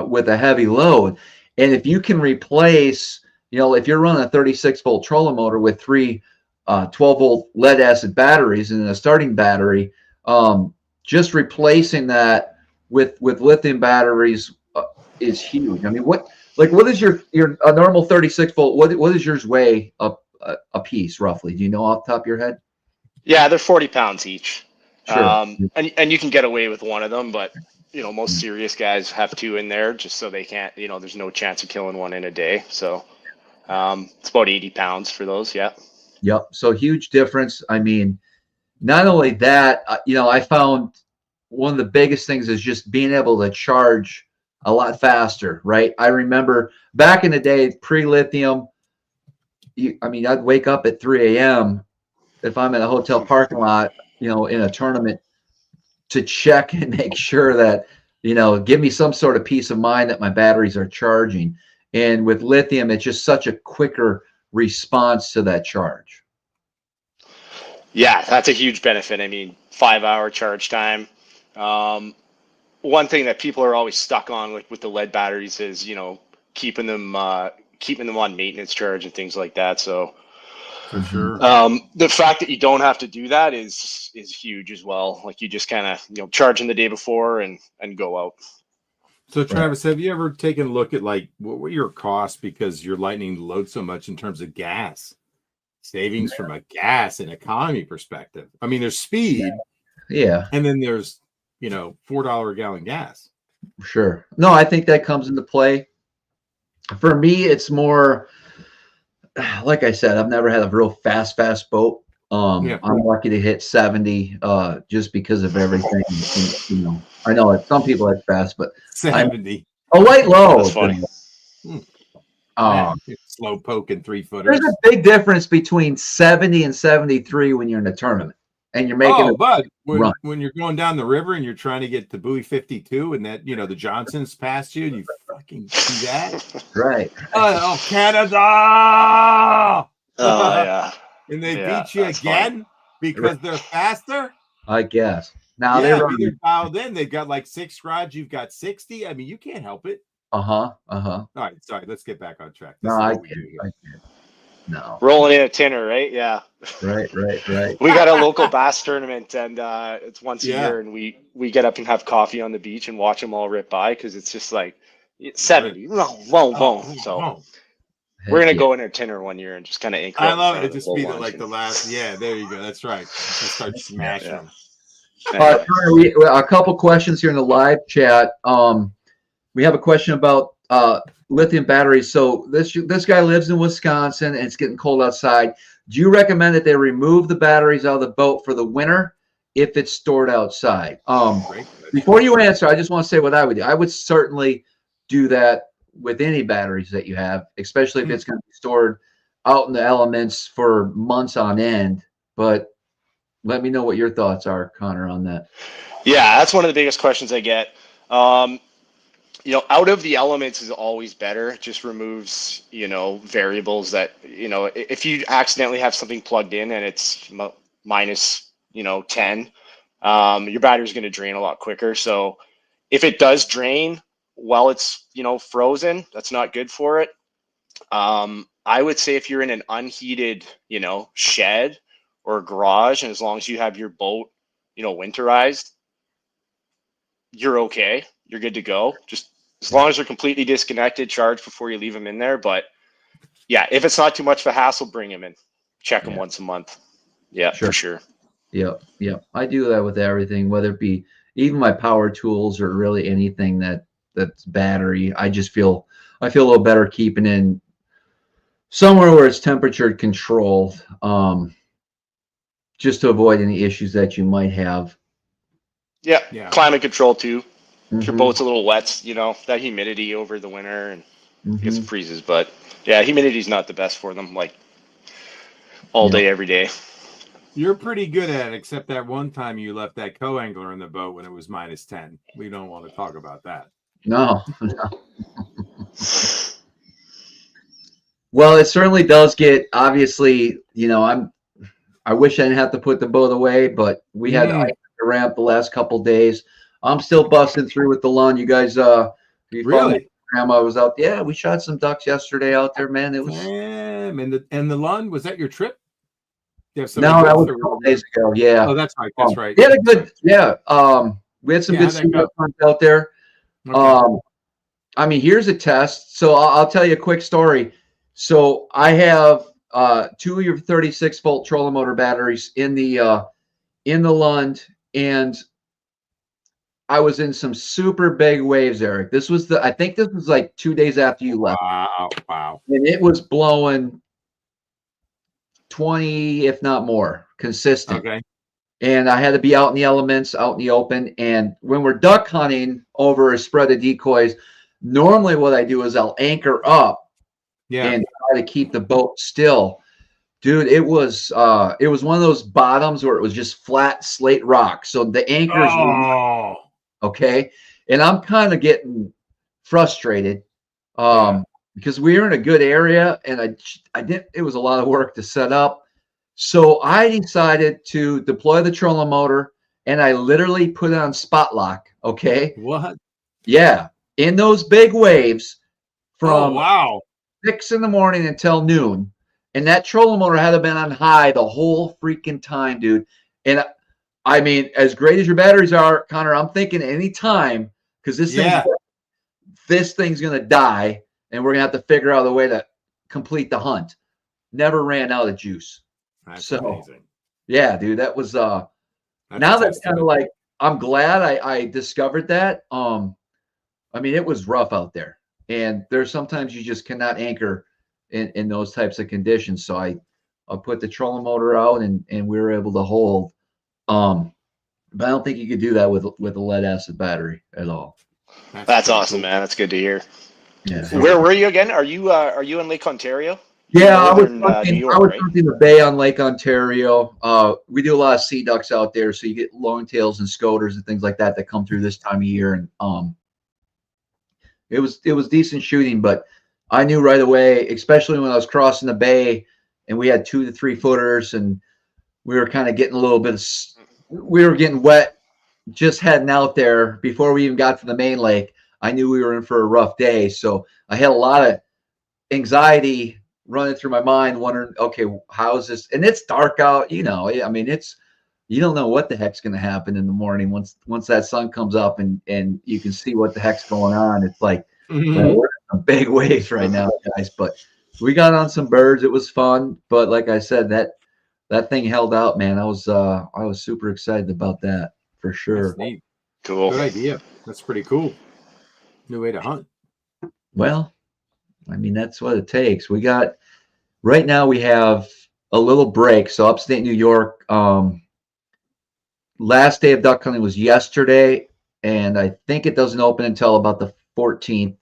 with a heavy load. And if you can replace, if you're running a 36-volt trolling motor with three 12-volt lead acid batteries and a starting battery, just replacing that with lithium batteries is huge. I mean, what is your a normal 36-volt? What does yours weigh a piece roughly? Do you know off the top of your head? Yeah, they're 40 pounds each. Sure. And you can get away with one of them, but most serious guys have two in there just so they can't, there's no chance of killing one in a day. So it's about 80 pounds for those. Yeah. Yep. So huge difference. I mean, not only that, I found one of the biggest things is just being able to charge a lot faster, right? I remember back in the day, pre-lithium, I'd wake up at 3 a.m. if I'm in a hotel parking lot, in a tournament, to check and make sure that, give me some sort of peace of mind that my batteries are charging. And with lithium, it's just such a quicker response to that charge. Yeah, that's a huge benefit. I mean, 5-hour charge time. One thing that people are always stuck on with the lead batteries is, keeping them on maintenance charge and things like that. So For sure. the fact that you don't have to do that is huge as well. Like, you just kind of, charge in the day before and go out. So Travis, have you ever taken a look at what were your costs because you're lightening the load so much in terms of gas savings from a gas and economy perspective? I mean, there's speed, and then there's $4 a gallon gas. Sure. No, I think that comes into play. For me, it's more, like I said, I've never had a real fast boat. I'm lucky to hit 70 just because of everything. And, I know that some people that's fast, but 70. A light load. That's funny. Slow poking 3-footers. There's a big difference between 70 and 73 when you're in a tournament. and you're making Oh, but run. when you're going down the river and you're trying to get to buoy 52 and that, you know, the Johnson's past you and you fucking see that. Right. Oh, Canada! Oh yeah. And they Yeah, beat you that's again because they're faster. I guess. Now Yeah, they're they're dialed in. They've got like 6 rods. You've got 60. I mean, you can't help it. All right, sorry. Let's get back on track. No, I can't. No. Rolling in a tinner, right? Yeah. Right. We got a local bass tournament, and it's once a Yeah. year, and we get up and have coffee on the beach and watch them all rip by because it's just like 70. So we're gonna go in a tinner one year and just kind of anchor. I love it. Just be like the last. Yeah, there you go. That's right. Just start smashing them. A couple questions here in the live chat. We have a question about lithium batteries. So this guy lives in Wisconsin and it's getting cold outside. Do you recommend that they remove the batteries out of the boat for the winter if it's stored outside? Before you answer, I just want to say what I would do. I would certainly do that with any batteries that you have, especially if it's going to be stored out in the elements for months on end. But let me know what your thoughts are, Connor, on that. Yeah, that's one of the biggest questions I get. You know, out of the elements is always better. It just removes, you know, variables that, you know, if you accidentally have something plugged in and it's minus, you know, 10, your battery's going to drain a lot quicker. So if it does drain while it's, you know, frozen, that's not good for it. I would say if you're in an unheated, you know, shed or garage, and as long as you have your boat, you know, winterized, you're okay. You're good to go. Just as long as they're completely disconnected, charge before you leave them in there. But yeah, if it's not too much of a hassle, bring them in. Check them once a month. Yeah, for sure. Yep. I do that with everything, whether it be even my power tools or really anything that's battery. I feel a little better keeping in somewhere where it's temperature controlled, just to avoid any issues that you might have. Yeah. Climate control too. If your boat's a little wet, you know, that humidity over the winter and gets some freezes. But yeah, humidity's not the best for them, like all day, every day. You're pretty good at it, except that one time you left that co-angler in the boat when it was minus 10. We don't want to talk about that. No. Well, it certainly does get, obviously, you know, I wish I didn't have to put the boat away, but we had to ramp the last couple days. I'm still busting through with the lawn. You guys, really? Grandma was out. Yeah, we shot some ducks yesterday out there, man. It was. And the lawn, was that your trip? No, that was a couple days ago. Yeah. Oh, that's right. That's right. We had a good, we had some good sea duck hunts out there. Okay. I mean, here's a test. So I'll tell you a quick story. So I have 2 of your 36-volt trolling motor batteries in the Lund, and I was in some super big waves, Eric. I think this was like 2 days after you left. Wow. And it was blowing 20, if not more, consistent. Okay. And I had to be out in the elements, out in the open. And when we're duck hunting over a spread of decoys, normally what I do is I'll anchor up and try to keep the boat still. Dude, it was one of those bottoms where it was just flat slate rock. So the anchors were okay. And I'm kind of getting frustrated because we were in a good area and it was a lot of work to set up. So I decided to deploy the trolling motor and I literally put it on spot lock. Okay. What? Yeah. In those big waves from 6 in the morning until noon. And that trolling motor had to been on high the whole freaking time, dude. And I mean, as great as your batteries are, Connor, I'm thinking any time, because this thing's going to die and we're going to have to figure out a way to complete the hunt. Never ran out of juice. That's amazing. Yeah, dude, that was now that's kind of like, I'm glad I discovered that. I mean, it was rough out there, and there's sometimes you just cannot anchor in those types of conditions. So I put the trolling motor out and we were able to hold. But I don't think you could do that with a lead acid battery at all. That's awesome, man. That's good to hear. Yeah. Where were you again? Are you in Lake Ontario? Yeah, northern New I York, was right? hunting the bay on Lake Ontario. We do a lot of sea ducks out there, so you get longtails and scoters and things like that that come through this time of year. And it was decent shooting, but I knew right away, especially when I was crossing the bay and we had 2 to 3 footers, and we were kind of getting a little bit of, we were getting wet just heading out there before we even got to the main lake. I knew we were in for a rough day, so I had a lot of anxiety running through my mind, wondering, okay, how's this? And it's dark out, you know. I mean, it's, you don't know what the heck's going to happen in the morning once that sun comes up and you can see what the heck's going on. It's like, well, we're in some big waves right now, guys. But we got on some birds. It was fun, but like I said, that thing held out, man. I was super excited about that for sure. That's neat. Cool. Good idea. That's pretty cool. New way to hunt. Well, I mean, that's what it takes. We got, right now we have a little break. So upstate New York, last day of duck hunting was yesterday, and I think it doesn't open until about the 14th.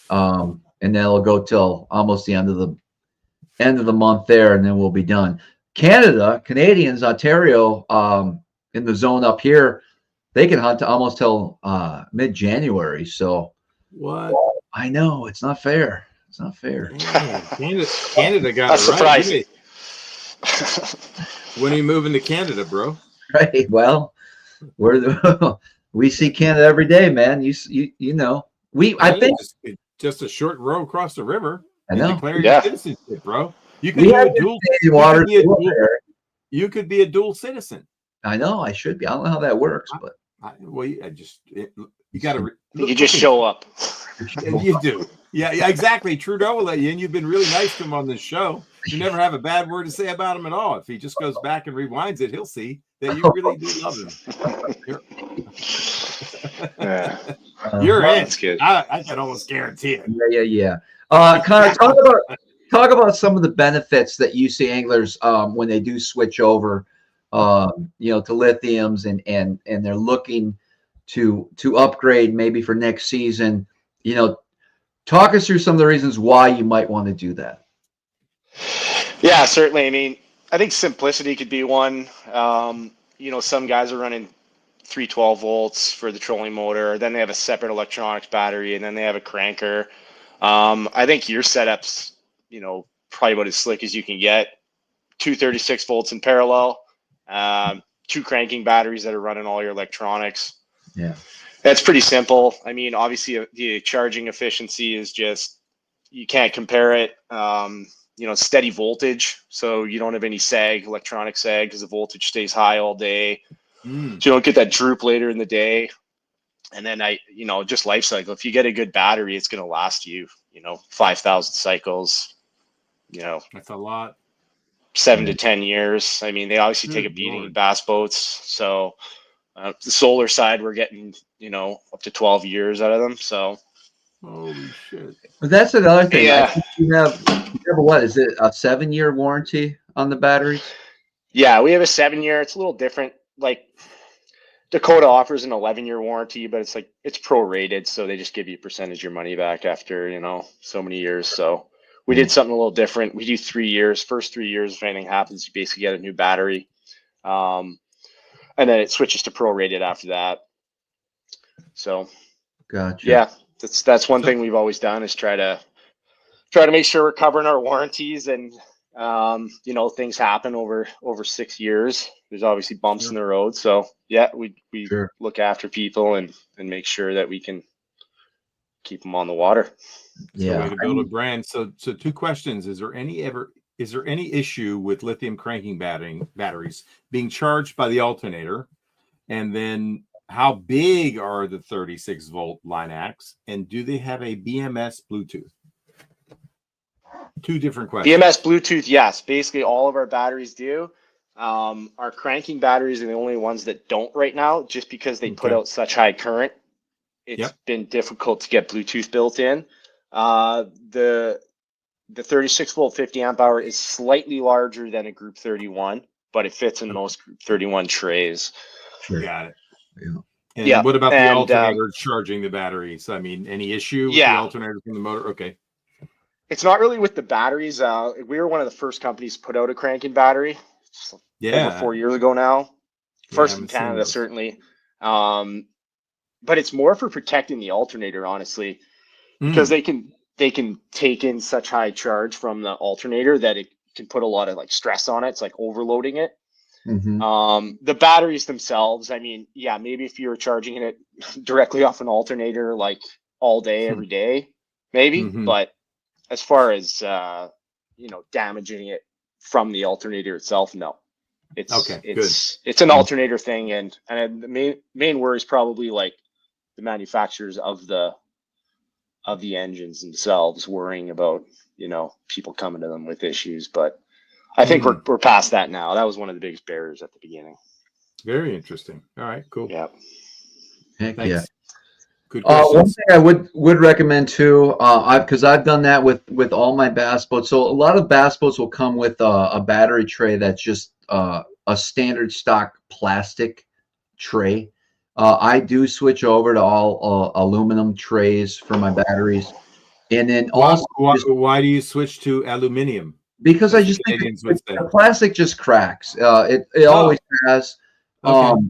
And then it'll go till almost the end of the month there, and then we'll be done. Canadians, Ontario, in the zone up here, they can hunt to almost till mid-January. So What? I know it's not fair. It's not fair. Man, Canada got That's it right. surprising. When are you moving to Canada, bro? Right. Well, we see Canada every day, man. You know. I think just a short row across the river. I know. Declare Yeah. your citizenship, bro. You could We do have a dual. Canadian water You could be a dual citizen. I know. I should be. I don't know how that works, but You got to. You just show up. You do. Yeah, exactly. Trudeau will let you in. You've been really nice to him on this show. You never have a bad word to say about him at all. If he just goes back and rewinds it, he'll see that you really do love him. You're in. That's good. I can almost guarantee it. Yeah. Connor, talk about some of the benefits that you see anglers when they do switch over, to lithiums and they're looking to upgrade maybe for next season. Talk us through some of the reasons why you might want to do that. Yeah, certainly. I mean, I think simplicity could be one. Some guys are running 312 volts for the trolling motor. Then they have a separate electronics battery, and then they have a cranker. I think your setup's, probably about as slick as you can get. 236 volts in parallel, 2 cranking batteries that are running all your electronics. Yeah. That's pretty simple. I mean, obviously the charging efficiency is just, you can't compare it. Steady voltage, so you don't have any electronic sag, because the voltage stays high all day. So you don't get that droop later in the day. And then just life cycle. If you get a good battery, it's going to last you, 5,000 cycles. That's a lot. 7 to 10 years. I mean, they obviously take a beating in bass boats. So the solar side, we're getting, up to 12 years out of them. So. Holy shit. But that's another thing. Yeah. I think you have what is it, a 7-year warranty on the batteries? Yeah, we have a 7-year. It's a little different. Like Dakota offers an 11-year warranty, but it's prorated, so they just give you a percentage of your money back after so many years. So we did something a little different. We do 3 years. First 3 years, if anything happens, you basically get a new battery, and then it switches to prorated after that. So, Gotcha. Yeah, that's one thing we've always done, is try to make sure we're covering our warranties, and things happen over 6 years. There's obviously bumps in the road, so yeah, we look after people and make sure that we can keep them on the water. Yeah, way to build a brand. So 2 questions: Is there any issue with lithium cranking batteries being charged by the alternator? And then, how big are the 36 volt Lynacs, and do they have a BMS Bluetooth? 2 different questions. BMS Bluetooth, yes. Basically, all of our batteries do. Our cranking batteries are the only ones that don't right now, just because they put out such high current. It's been difficult to get Bluetooth built in. The 36 volt 50 amp hour is slightly larger than a Group 31, but it fits in most Group 31 trays. Sure. Got it. Yeah. And what about the alternator charging the batteries? I mean, any issue with the alternator from the motor? Okay. It's not really with the batteries. We were one of the first companies to put out a cranking battery over 4 years ago now. First in Canada, certainly. But it's more for protecting the alternator, honestly, because they can take in such high charge from the alternator that it can put a lot of like stress on it. It's like overloading it. The batteries themselves, I mean, yeah, maybe if you were charging it directly off an alternator like all day, every day, maybe. But as far as damaging it from the alternator itself, no. It's an alternator thing, and the main worry is probably like the manufacturers of the engines themselves worrying about people coming to them with issues. But I think we're past that now. That was one of the biggest barriers at the beginning. Very interesting. All right, cool. Yeah. Heck Thanks. yeah. Good questions. One thing I would recommend too, because I've done that with all my bass boats. So a lot of bass boats will come with a battery tray that's just a standard stock plastic tray. I do switch over to all aluminum trays for my batteries, and then why do you switch to aluminum? Because I just think the plastic just cracks. It always has. Okay.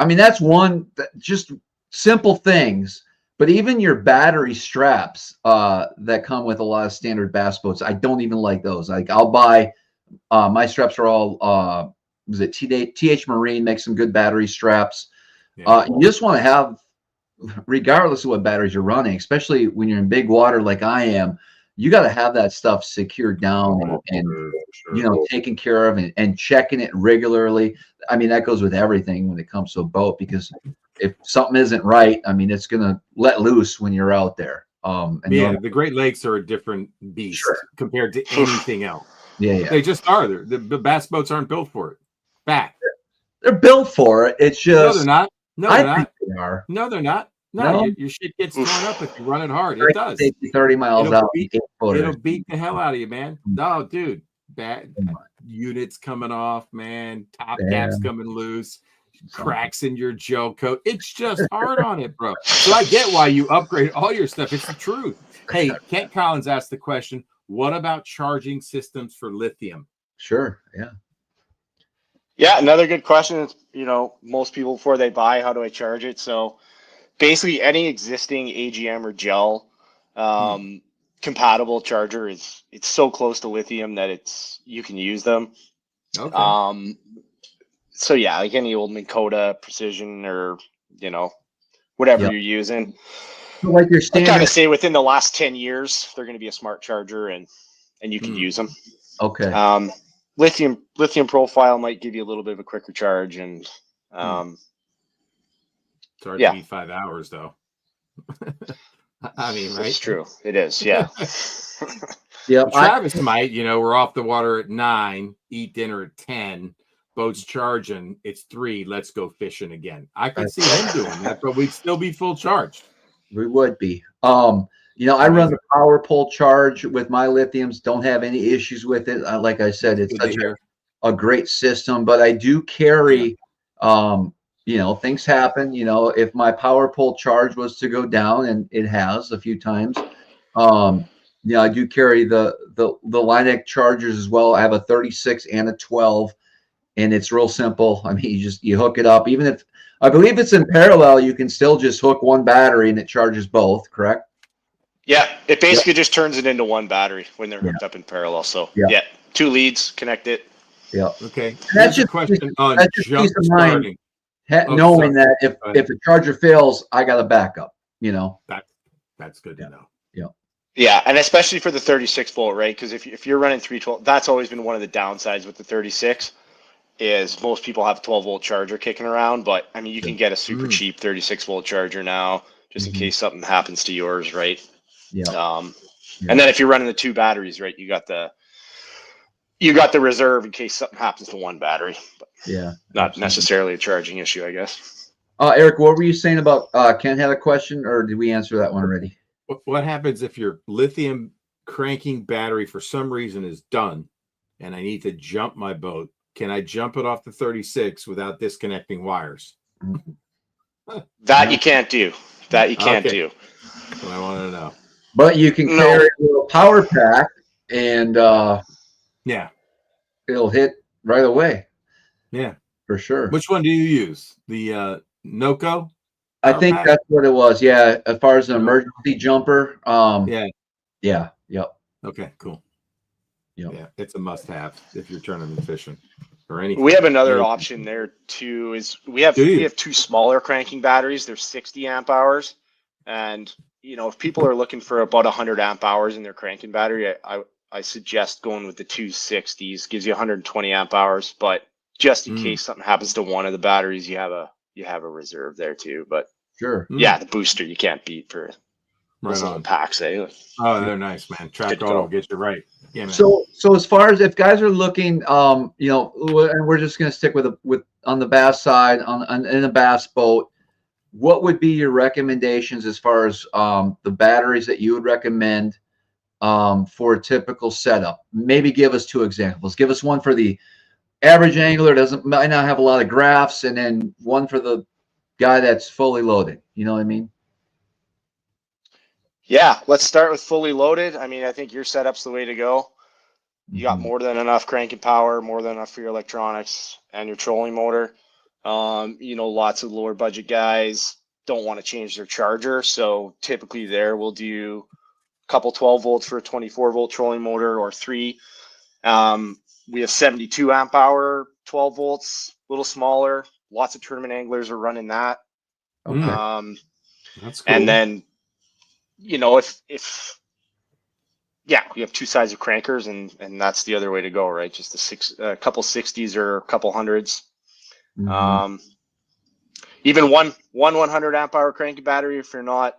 I mean, that's one just simple things. But even your battery straps that come with a lot of standard bass boats, I don't even like those. Like I'll buy my straps are all was it TH Marine makes some good battery straps. Yeah. You just want to have, regardless of what batteries you're running, especially when you're in big water like I am, you got to have that stuff secured down and taken care of and checking it regularly. I mean, that goes with everything when it comes to a boat, because if something isn't right, I mean, it's going to let loose when you're out there. The Great Lakes are a different beast compared to anything else. Yeah. They just are. The bass boats aren't built for it. Fact. They're built for it. It's just no, they're not. No, they're not. They are. No, they're not. No, your shit gets torn up if you run it hard. It does. 30 miles out. It'll beat the hell out of you, man. No, dude. Bad units coming off, man. Top caps coming loose. Cracks in your gel coat. It's just hard on it, bro. So I get why you upgrade all your stuff. It's the truth. Hey, Kent Collins asked the question, what about charging systems for lithium? Sure. Yeah. Yeah, another good question is, most people before they buy, how do I charge it? So basically any existing AGM or gel compatible charger it's so close to lithium that you can use them. Okay. So yeah, like any old Minn Kota Precision or whatever you're using. So like your standard, I kind of say within the last 10 years they're going to be a smart charger and you can use them. Okay. Lithium profile might give you a little bit of a quicker charge, and it's hard to be 5 hours though. I mean, right? It's true. It is. Yeah. Yeah. Travis might, we're off the water at 9, eat dinner at 10, boat's charging, it's 3, let's go fishing again. I could see him doing that, but we'd still be full charged. We would be. I run the power pole charge with my lithiums, don't have any issues with it. Like I said, it's such a great system, but I do carry, things happen. If my power pole charge was to go down, and it has a few times, I do carry the Lynac chargers as well. I have a 36 and a 12, and it's real simple. I mean, you hook it up. Even if I believe it's in parallel, you can still just hook one battery and it charges both, correct? Yeah, it basically just turns it into one battery when they're hooked up in parallel. So 2 leads, connect it. Yeah. Okay. That's just a question on jump starting. Knowing that if a charger fails, I got a backup. That's good to know. Yeah, and especially for the 36 volt, right? Because if you're running 312, that's always been one of the downsides with the 36. Is most people have a 12 volt charger kicking around, but I mean you can get a super cheap 36 volt charger now, just in case something happens to yours, right? Yeah. And then if you're running the 2 batteries, right, you got the reserve in case something happens to one battery. But not necessarily a charging issue, I guess. Eric, what were you saying about Ken had a question, or did we answer that one already? What happens if your lithium cranking battery for some reason is done and I need to jump my boat? Can I jump it off the 36 without disconnecting wires? That you can't do. That you can't do. That's what I want to know. But you can No. carry a little power pack, and Yeah. it'll hit right away Yeah. for sure. Which one do you use? The Noco? I Power think pack? that's what it was. Yeah, as far as an Okay. emergency jumper. Yeah. Yeah. Yep. Okay, cool. Yep. Yeah, it's a must-have if you're tournament fishing or anything. We have another Anything. option there too. Is we have Do you? two smaller cranking batteries. They're 60 amp hours, and if people are looking for about 100 amp hours in their cranking battery, I suggest going with the 260s. Gives you 120 amp hours, but just in case something happens to one of the batteries, you have a reserve there too. But Sure. yeah, the booster you can't beat for Right those little on. packs. Oh, they're nice, man. Track Good to auto go. gets you right. Yeah, man. So as far as if guys are looking, and we're just going to stick with on the bass side in a bass boat, what would be your recommendations as far as the batteries that you would recommend for a typical setup? Maybe give us 2 examples. Give us one for the average angler might not have a lot of graphs, and then one for the guy that's fully loaded. You know what I mean? Yeah, let's start with fully loaded. I mean, I think your setup's the way to go. You got Mhm. more than enough cranking power, more than enough for your electronics and your trolling motor. Lots of lower budget guys don't want to change their charger. So typically there we'll do a couple 12 volts for a 24 volt trolling motor or 3. We have 72 amp hour 12 volts, a little smaller. Lots of tournament anglers are running that. Okay. That's cool. And then, if yeah, we have 2 sides of crankers, and that's the other way to go, right? Just a couple 60s or a couple 100s. Mhm. Even one 100 amp hour cranking battery. If you're not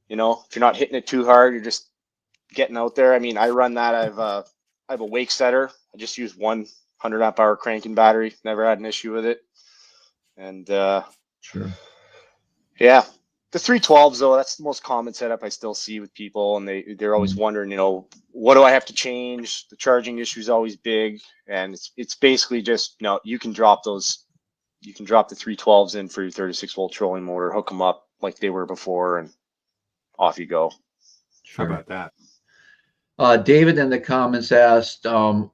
hitting it too hard, you're just getting out there. I mean, I run that. I have a wake setter. I just use 100 amp hour cranking battery. Never had an issue with it. And Sure. yeah. The 312s though, that's the most common setup I still see with people, and they're always Mhm. wondering, what do I have to change? The charging issue is always big, and it's basically just you can drop the 312s in for your 36 volt trolling motor, hook them up like they were before, and off you go. Sure. How about that? David in the comments asked, on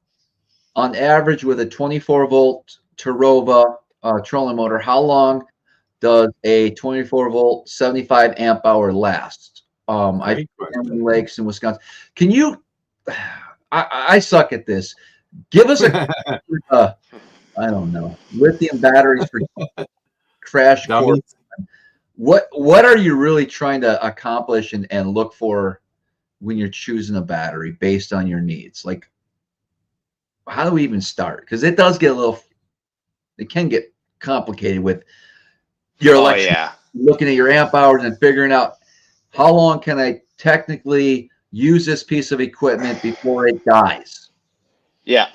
average with a 24 volt Tarova trolling motor, how long does a 24 volt 75 amp hour last? I Great question. am in lakes in Wisconsin. Can you? I suck at this. Give us a I don't know, lithium batteries for crash course. Dummies. What are you really trying to accomplish and look for when you're choosing a battery based on your needs? Like, how do we even start? Because it can get complicated with your electric, looking at your amp hours and figuring out how long can I technically use this piece of equipment before it dies. Yeah.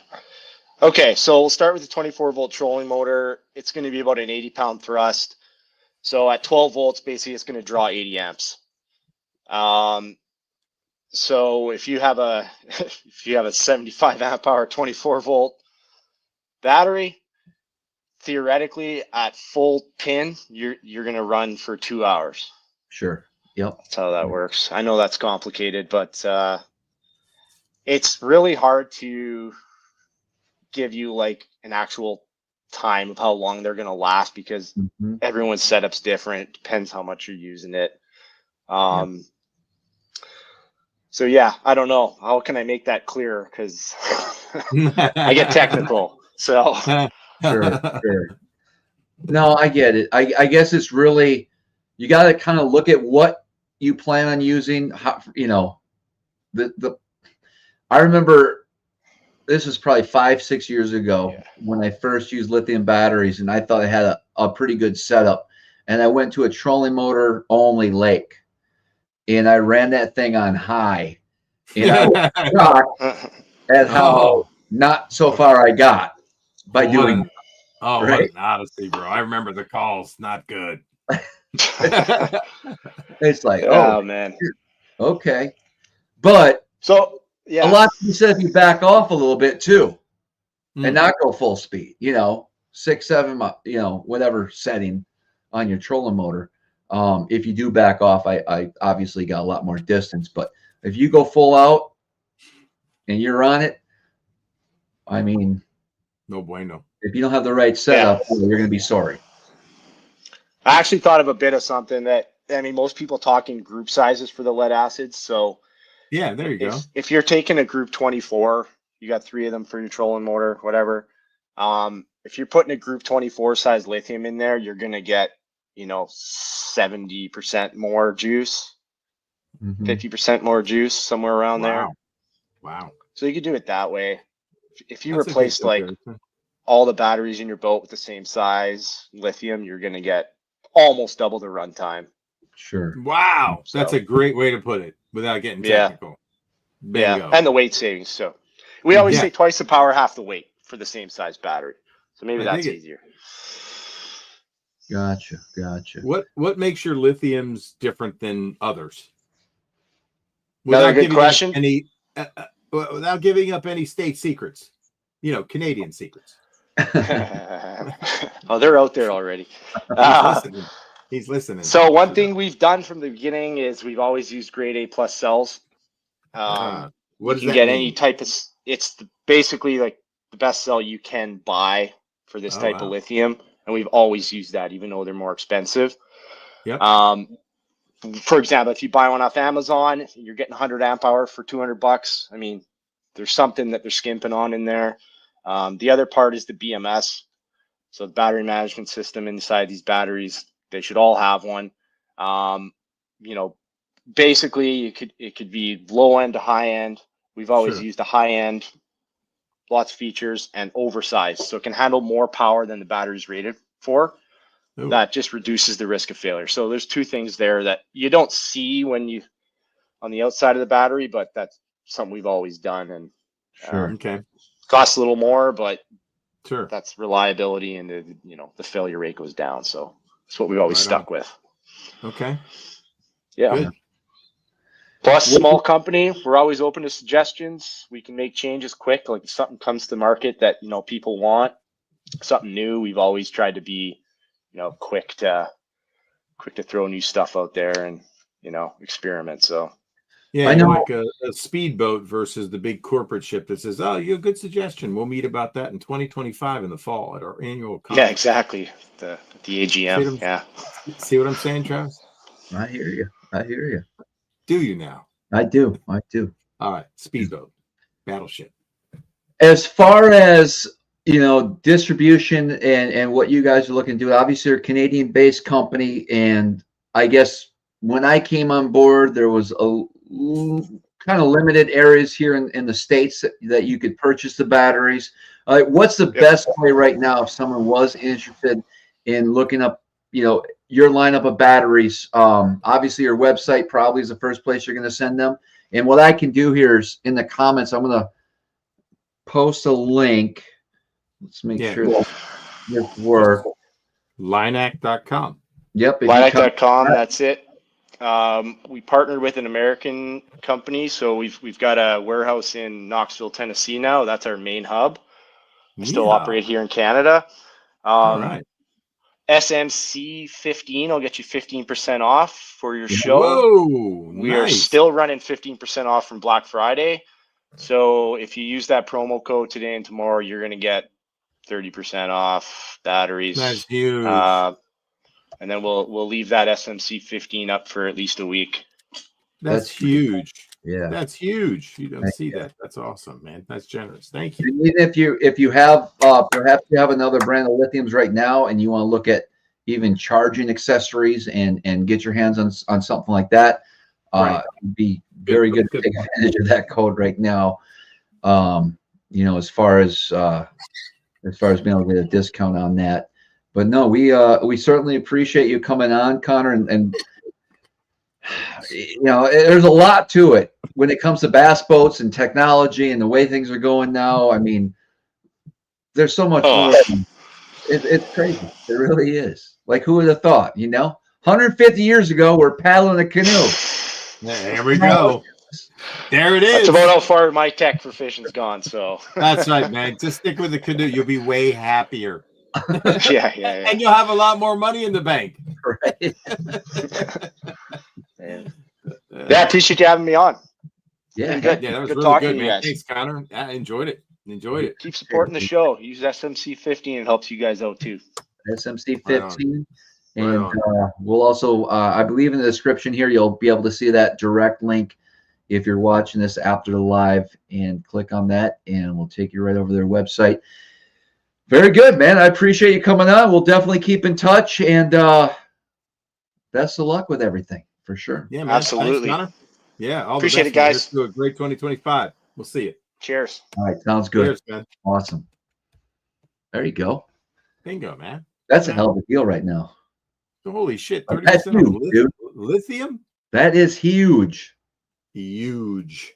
Okay, so we'll start with the 24 volt trolling motor. It's going to be about an 80-pound thrust. So at 12 volts, basically, it's going to draw 80 amps. So if you have a 75 amp hour 24 volt battery, theoretically at full pin, you're going to run for 2 hours. Sure. Yep. That's how that works. I know that's complicated, but it's really hard to give you like an actual time of how long they're going to last because everyone's setup's different. Depends how much you're using it. So yeah, I don't know. How can I make that clearer? Because I get technical. So sure. No, I get it. I guess it's really, you got to kind of look at what you plan on using. How, I remember this was probably 5-6 years ago when I first used lithium batteries, and I thought I had a pretty good setup. And I went to a trolling motor only lake, and I ran that thing on high, and I was shocked at how not so far I got by doing it. Oh, right? What an odyssey, bro. I remember the calls. Not good. It's like, oh man. Okay. But so yeah, a lot of you said if you back off a little bit too and not go full speed, 6, 7, whatever setting on your trolling motor, If you do back off, I obviously got a lot more distance, but if you go full out and you're on it, I mean, No bueno. if you don't have the right setup, you're going to be sorry. I actually thought of a bit of something that, I mean, most people talk in group sizes for the lead acids. So Yeah, there you go. if you're taking a group 24, you got 3 of them for your trolling motor, whatever. If you're putting a group 24 size lithium in there, you're going to get, 70% more juice, 50% more juice, somewhere around there. Wow. So you could do it that way. If you That's a good replaced like comparison. all the batteries in your boat with the same size lithium, you're going to get almost double the runtime. Sure. Wow. So- That's a great way to put it without getting Yeah. technical. Bingo. Yeah, and the weight savings. So we always say twice the power, half the weight for the same size battery. So maybe that's easier. Gotcha. What makes your lithiums different than others? Another good question. Without giving up any state secrets, Canadian secrets. Oh, they're out there already. He's listening. So one thing we've done from the beginning is we've always used grade A plus cells. What you does can that get mean? any type of, basically like the best cell you can buy for this type of lithium. And we've always used that, even though they're more expensive. Yep. For example, if you buy one off Amazon, you're getting 100 amp hour for $200. I mean, there's something that they're skimping on in there. The other part is the BMS. So the battery management system inside these batteries, they should all have one. Basically it could be low end to high end. We've always used the high end, lots of features, and oversized. So it can handle more power than the battery's rated for. Ooh. That just reduces the risk of failure. So there's 2 things there that you don't see when you on the outside of the battery, but that's something we've always done. And Okay. Costs a little more, but sure, that's reliability, and the failure rate goes down. So that's what we've always stuck with. Okay. Yeah. Good. Plus, small company, we're always open to suggestions. We can make changes quick. Like if something comes to market that people want, something new, we've always tried to be quick to throw new stuff out there and experiment. So yeah, I know, like a speedboat versus the big corporate ship that says, "Oh, you have a good suggestion. We'll meet about that in 2025 in the fall at our annual conference." Yeah, exactly. The AGM. See what I'm saying, Travis? I hear you. Do you now? I do. All right, speedboat, battleship. As far as distribution and what you guys are looking to do, obviously you're a Canadian-based company, and I guess when I came on board, there was a kind of limited areas here in the States that you could purchase the batteries. What's the best way right now if someone was interested in looking up, your lineup of batteries? Obviously your website probably is the first place you're going to send them. And what I can do here is in the comments, I'm going to post a link. Let's make sure this works. Lynac.com. Yep. Lynac.com. That's it. We partnered with an American company, so we've got a warehouse in Knoxville, Tennessee now. That's our main hub. We still operate here in Canada. All right. SMC 15 will get you 15% off for your show. Whoa, we are still running 15% off from Black Friday. So if you use that promo code today and tomorrow, you're going to get 30% off batteries. That's huge. And then we'll leave that SMC 15 up for at least a week. That's huge. Yeah, that's huge. You don't see that. That's awesome, man. That's generous. Thank you. And even if you have perhaps you have another brand of lithiums right now, and you want to look at even charging accessories and get your hands on something like that, it'd be very good to take advantage of that code right now. As far as being able to get a discount on that. But no, we certainly appreciate you coming on, Connor, and there's a lot to it when it comes to bass boats and technology and the way things are going now. I mean, there's so much more. It's crazy. It really is. Like, who would have thought? 150 years ago, we're paddling a canoe. There we go. There it is. That's about how far my tech for fishing's gone. So that's right, man. Just stick with the canoe. You'll be way happier. Yeah. And you'll have a lot more money in the bank. Right. Yeah, appreciate you having me on. Yeah. Been good. Yeah, that was Good really talking good, to you man. guys. Thanks, Connor. I enjoyed it. Keep supporting the show. Use SMC50 and it helps you guys out too. SMC Right on. 15. Right And on. we'll also, I believe in the description here, you'll be able to see that direct link if you're watching this after the live, and click on that and we'll take you right over their website. Very good, man. I appreciate you coming on. We'll definitely keep in touch, and best of luck with everything for sure. Yeah, man. Absolutely. Thanks, Connor. Yeah, all Appreciate the it, best, man. guys. Here's to a great 2025. We'll see you. Cheers. All right, sounds good. Cheers, man. Awesome. There you go. Bingo, man. That's a hell of a deal right now. Holy shit. That's 30% on huge, dude. lithium? That is huge. Huge.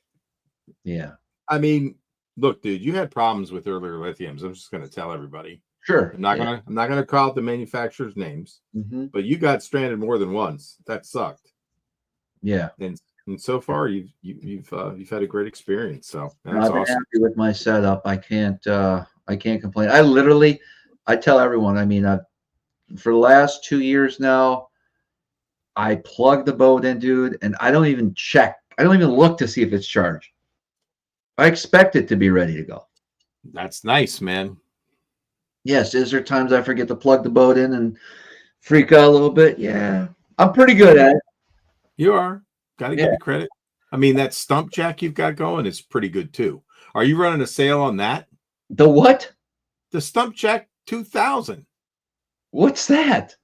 Yeah. I mean, look, dude, you had problems with earlier lithiums. I'm just gonna tell everybody. Sure. I'm not gonna call out the manufacturers' names, but you got stranded more than once. That sucked. Yeah. And so far you've had a great experience. So that's I've been awesome. happy with my setup. I can't complain. I tell everyone, I mean, for the last 2 years now, I plug the boat in, dude, and I don't even check. I don't even look to see if it's charged. I expect it to be ready to go. That's nice, man. Yes, is there times I forget to plug the boat in and freak out a little bit? Yeah. I'm pretty good at it. You are. Gotta give Yeah. you credit. I mean, that stump jack you've got going is pretty good too. Are you running a sale on that? The what? The Stump Jack 2000. What's that?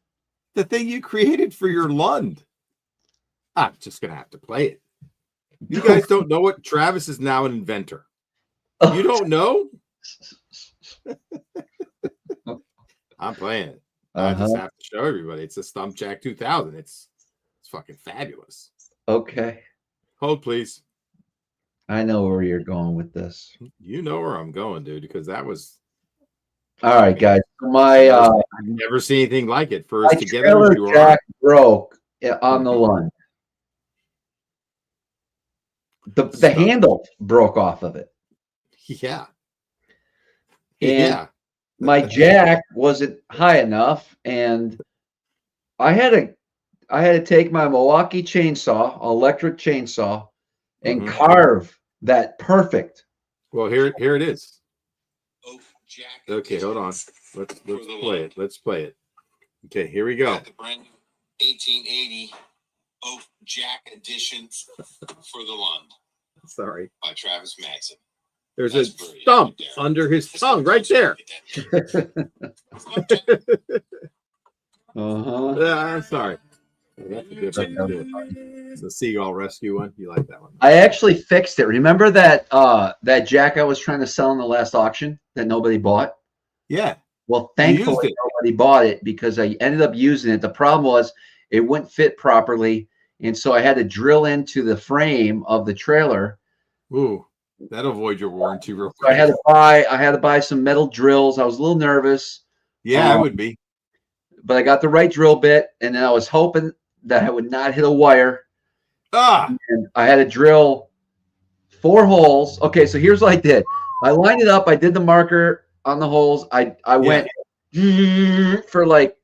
The thing you created for your Lund. I'm just gonna have to play it. You guys don't know what? Travis is now an inventor. You don't know? I'm playing it. I just have to show everybody. It's a Stump Jack 2000. It's fucking fabulous. Okay. Hold, please. I know where you're going with this. You know where I'm going, dude, because that was all right, guys. My I've never seen anything like it. For us my together, trailer you jack broke on the Lund. The handle broke off of it. Yeah. And my jack wasn't high enough, and I had to take my Milwaukee chainsaw, electric chainsaw, and carve that perfect. Well, here it is. Okay, hold on. Let's play it. Let's play it. Okay, here we go. The brand new 1880 Oak Jack edition for the Lund. Sorry. By Travis Maxson. There's a stump under his tongue right there. I'm sorry. The Seagull Rescue one. You like that one? I actually fixed it. Remember that that jack I was trying to sell in the last auction that nobody bought? Yeah. Well, thankfully nobody bought it because I ended up using it. The problem was it wouldn't fit properly, and so I had to drill into the frame of the trailer. Ooh, that'll avoid your warranty real quick. So I had to buy some metal drills. I was a little nervous. Yeah, I would be. But I got the right drill bit, and then I was hoping that I would not hit a wire. And I had to drill 4 holes. Okay, so here's what I did. I lined it up. I did the marker on the holes. I went for like,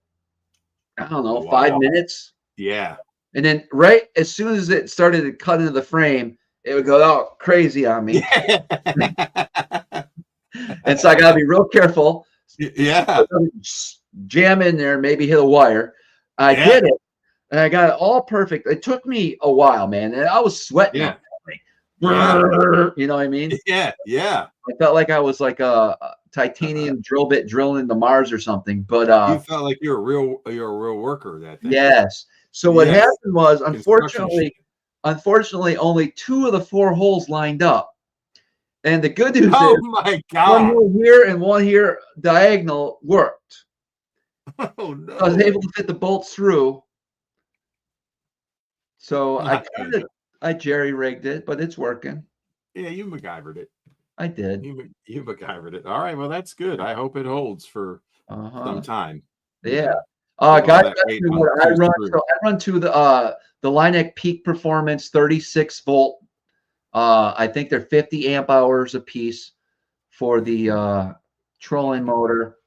I don't know, 5 minutes. Yeah. And then right as soon as it started to cut into the frame, it would go out crazy on me. And so I got to be real careful. Yeah. Jam in there, maybe hit a wire. I did it, and I got it all perfect. It took me a while, man, and I was sweating. Yeah. You know what I mean? Yeah. I felt like I was like a titanium drill bit drilling into Mars or something. But you felt like you're a real worker that day. Yes. So what happened was, unfortunately, only 2 of the 4 holes lined up. And the good news is, my God, 1 hole here and 1 here diagonal worked. Oh no! I was able to fit the bolts through. So I jerry rigged it, but it's working. Yeah, you MacGyvered it. I did. You MacGyvered it. All right, well that's good. I hope it holds for some time. Yeah. Guys, I run to the Lynac Peak Performance 36 volt. I think they're 50 amp hours a piece for the trolling motor.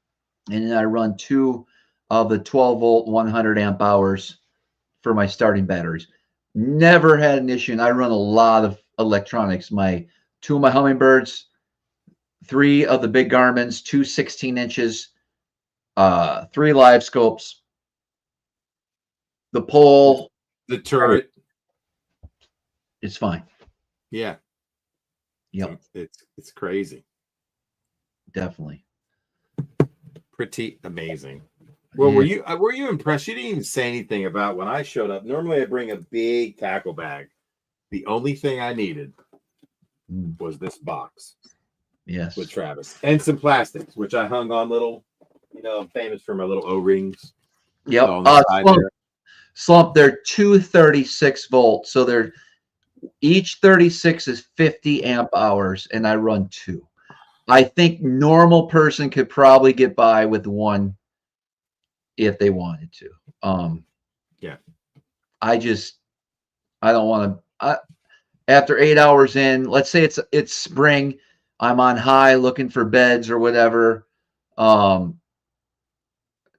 and then I run 2 of the 12-volt 100 amp hours for my starting batteries. Never had an issue. And I run a lot of electronics. 2 of my Hummingbirds, 3 of the big Garmins, 2 16 inches, 3 live scopes, the pole, the turret. It's fine. Yeah. Yep. It's crazy. Definitely. Pretty amazing. Well, were you impressed? You didn't even say anything about when I showed up. Normally I bring a big tackle bag. The only thing I needed was this box. Yes. With Travis. And some plastics, which I hung on little, I'm famous for my little O-rings. Yep. Slump, they're 236 volts. So they're each 36 is 50 amp hours, and I run 2. I think normal person could probably get by with 1 if they wanted to. Yeah. I don't want to. After 8 hours in, let's say it's spring, I'm on high looking for beds or whatever.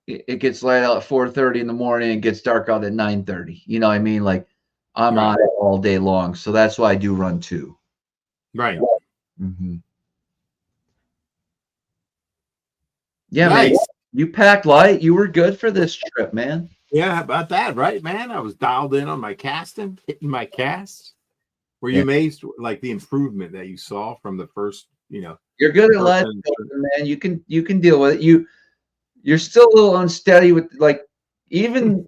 It gets light out at 4:30 in the morning. It gets dark out at 9:30. You know what I mean? Like I'm on it all day long. So that's why I do run 2. Right. Mm-hmm. Yeah, nice. Man. You packed light. You were good for this trip, man. Yeah, how about that, right, man? I was dialed in on my casting, hitting my casts. Were you amazed, like the improvement that you saw from the first, You're good at light, man. You can deal with it. You're still a little unsteady with even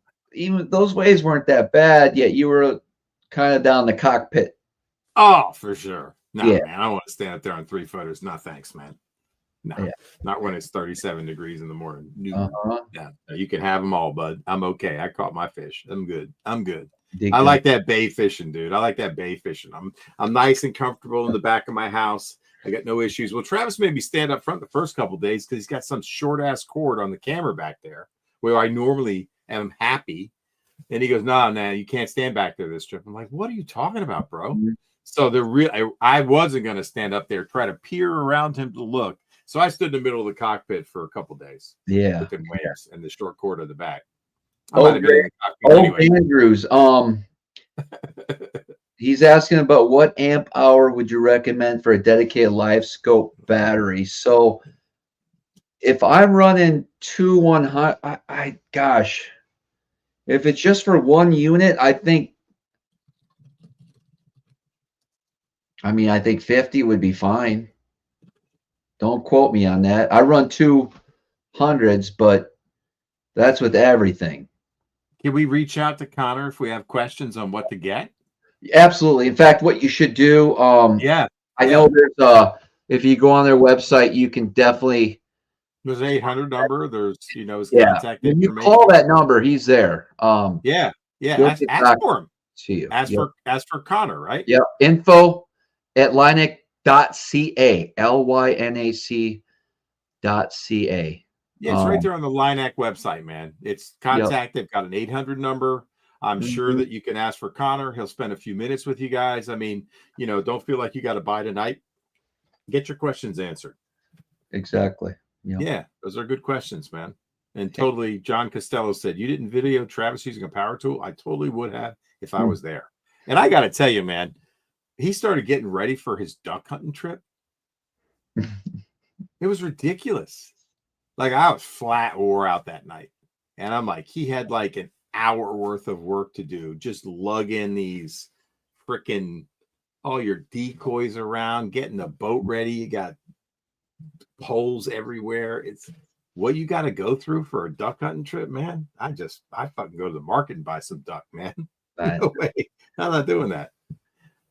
those waves weren't that bad, yet you were kind of down the cockpit. Oh, for sure. No, man, I don't want to stand up there on 3-footers. No, thanks, man. No, not when it's 37 degrees in the morning. Yeah, you can have them all, bud. I'm okay. I caught my fish. I'm good. I like that bay fishing, dude. I like that bay fishing. I'm nice and comfortable in the back of my house. I got no issues. Well, Travis made me stand up front the first couple of days because he's got some short ass cord on the camera back there where I normally am happy. And he goes, no, you can't stand back there this trip. I'm like, what are you talking about, bro? Mm-hmm. So I wasn't going to stand up there, try to peer around him to look. So I stood in the middle of the cockpit for a couple of days. Yeah. With the waves and the short cord of the back. Andrews. He's asking about what amp hour would you recommend for a dedicated live scope battery. So if I'm running 2 100, gosh, if it's just for 1 unit, I think 50 would be fine. Don't quote me on that. I run 200s, but that's with everything. Can we reach out to Connor if we have questions on what to get? Absolutely. In fact, what you should do, I know there's if you go on their website, you can definitely. There's an 800 number. There's his contact information. You call that number, he's there. Ask for him. To you. Ask for Connor, right? Yeah. Info at Lynac.ca. Lynac.ca. Yeah, it's right there on the Lynac website, man. It's contact. They've got an 800 number. I'm sure that you can ask for Connor. He'll spend a few minutes with you guys. I mean, don't feel like you got to buy tonight. Get your questions answered. Exactly. Yep. Yeah, those are good questions, man. And totally, John Costello said, you didn't video Travis using a power tool. I totally would have if I was there. And I got to tell you, man, he started getting ready for his duck hunting trip. It was ridiculous. Like I was flat wore out that night. And I'm like, he had like an hour worth of work to do. Just lug in these freaking all your decoys around, getting the boat ready. You got poles everywhere. It's what you got to go through for a duck hunting trip, man. I fucking go to the market and buy some duck, man. No way. I'm not doing that.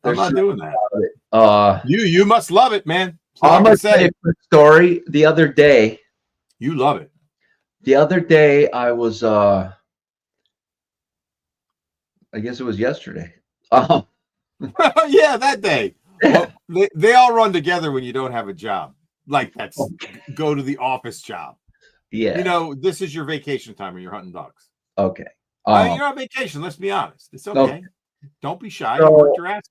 I'm not doing that. You must love it, man. I'm gonna say a quick story. The other day, you love it. The other day, I was I guess it was yesterday. Yeah, that day. Well, they all run together when you don't have a job. Like that's go to the office job. Yeah. This is your vacation time when you're hunting ducks. Okay. You're on vacation. Let's be honest. It's okay. Don't be shy. You worked your ass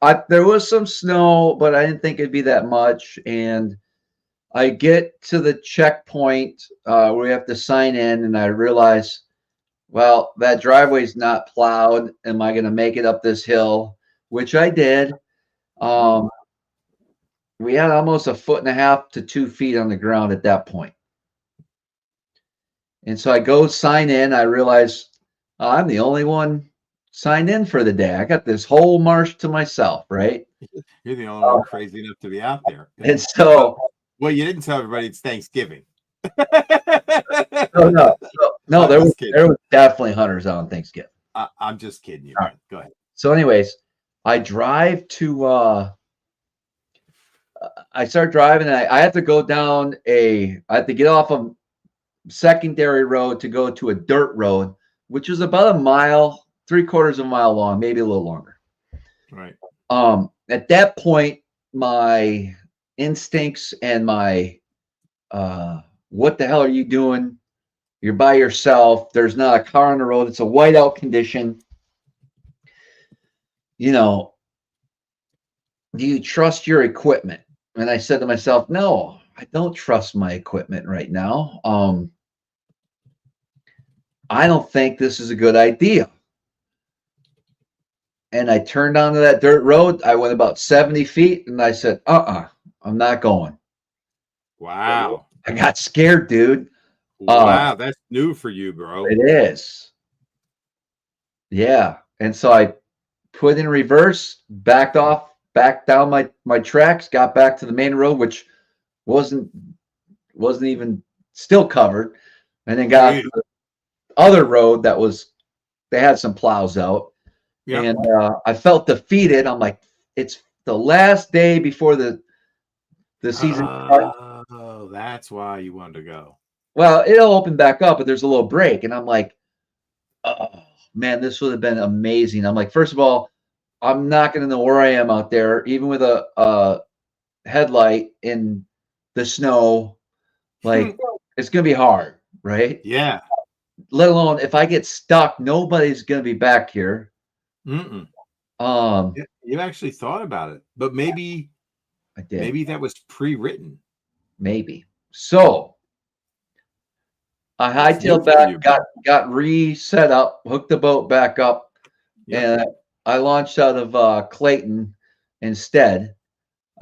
off. There was some snow, but I didn't think it'd be that much. And I get to the checkpoint where we have to sign in, and I realize, well, that driveway's not plowed. Am I going to make it up this hill? Which I did. We had almost 1.5 to 2 feet on the ground at that point. And so I go sign in. I realize I'm the only one signed in for the day. I got this whole marsh to myself, right? You're the only one crazy enough to be out there. And so, well, you didn't tell everybody it's Thanksgiving. No, there was definitely hunters out on Thanksgiving. I'm just kidding you. Right. Go ahead. So, anyways, I drive to. I start driving, and I have to go down I have to get off a secondary road to go to a dirt road, which is about 1 mile, 3/4 of a mile long, maybe a little longer. Right. At that point, my instincts and my what the hell are you doing? You're by yourself. There's not a car on the road. It's a whiteout condition. You know, do you trust your equipment? And I said to myself, no, I don't trust my equipment right now. I don't think this is a good idea. And I turned onto that dirt road. I went about 70 feet, and I said, I'm not going. Wow. I got scared, dude. Wow, that's new for you, bro. It is. Yeah. And so I put in reverse, backed off, backed down my tracks, got back to the main road, which wasn't even still covered, and then got to the other road that they had some plows out. Yep. And I felt defeated. I'm like, it's the last day before the season starts. Oh, that's why you wanted to go. Well, it'll open back up, but there's a little break. And I'm like, oh, man, this would have been amazing. I'm like, first of all, I'm not going to know where I am out there, even with a headlight in the snow. Like, it's going to be hard, right? Yeah. Let alone if I get stuck, nobody's going to be back here. You actually thought about it, but maybe I did. Maybe that was pre-written. Maybe. So I hightailed back, got reset up, hooked the boat back up, and I launched out of Clayton instead.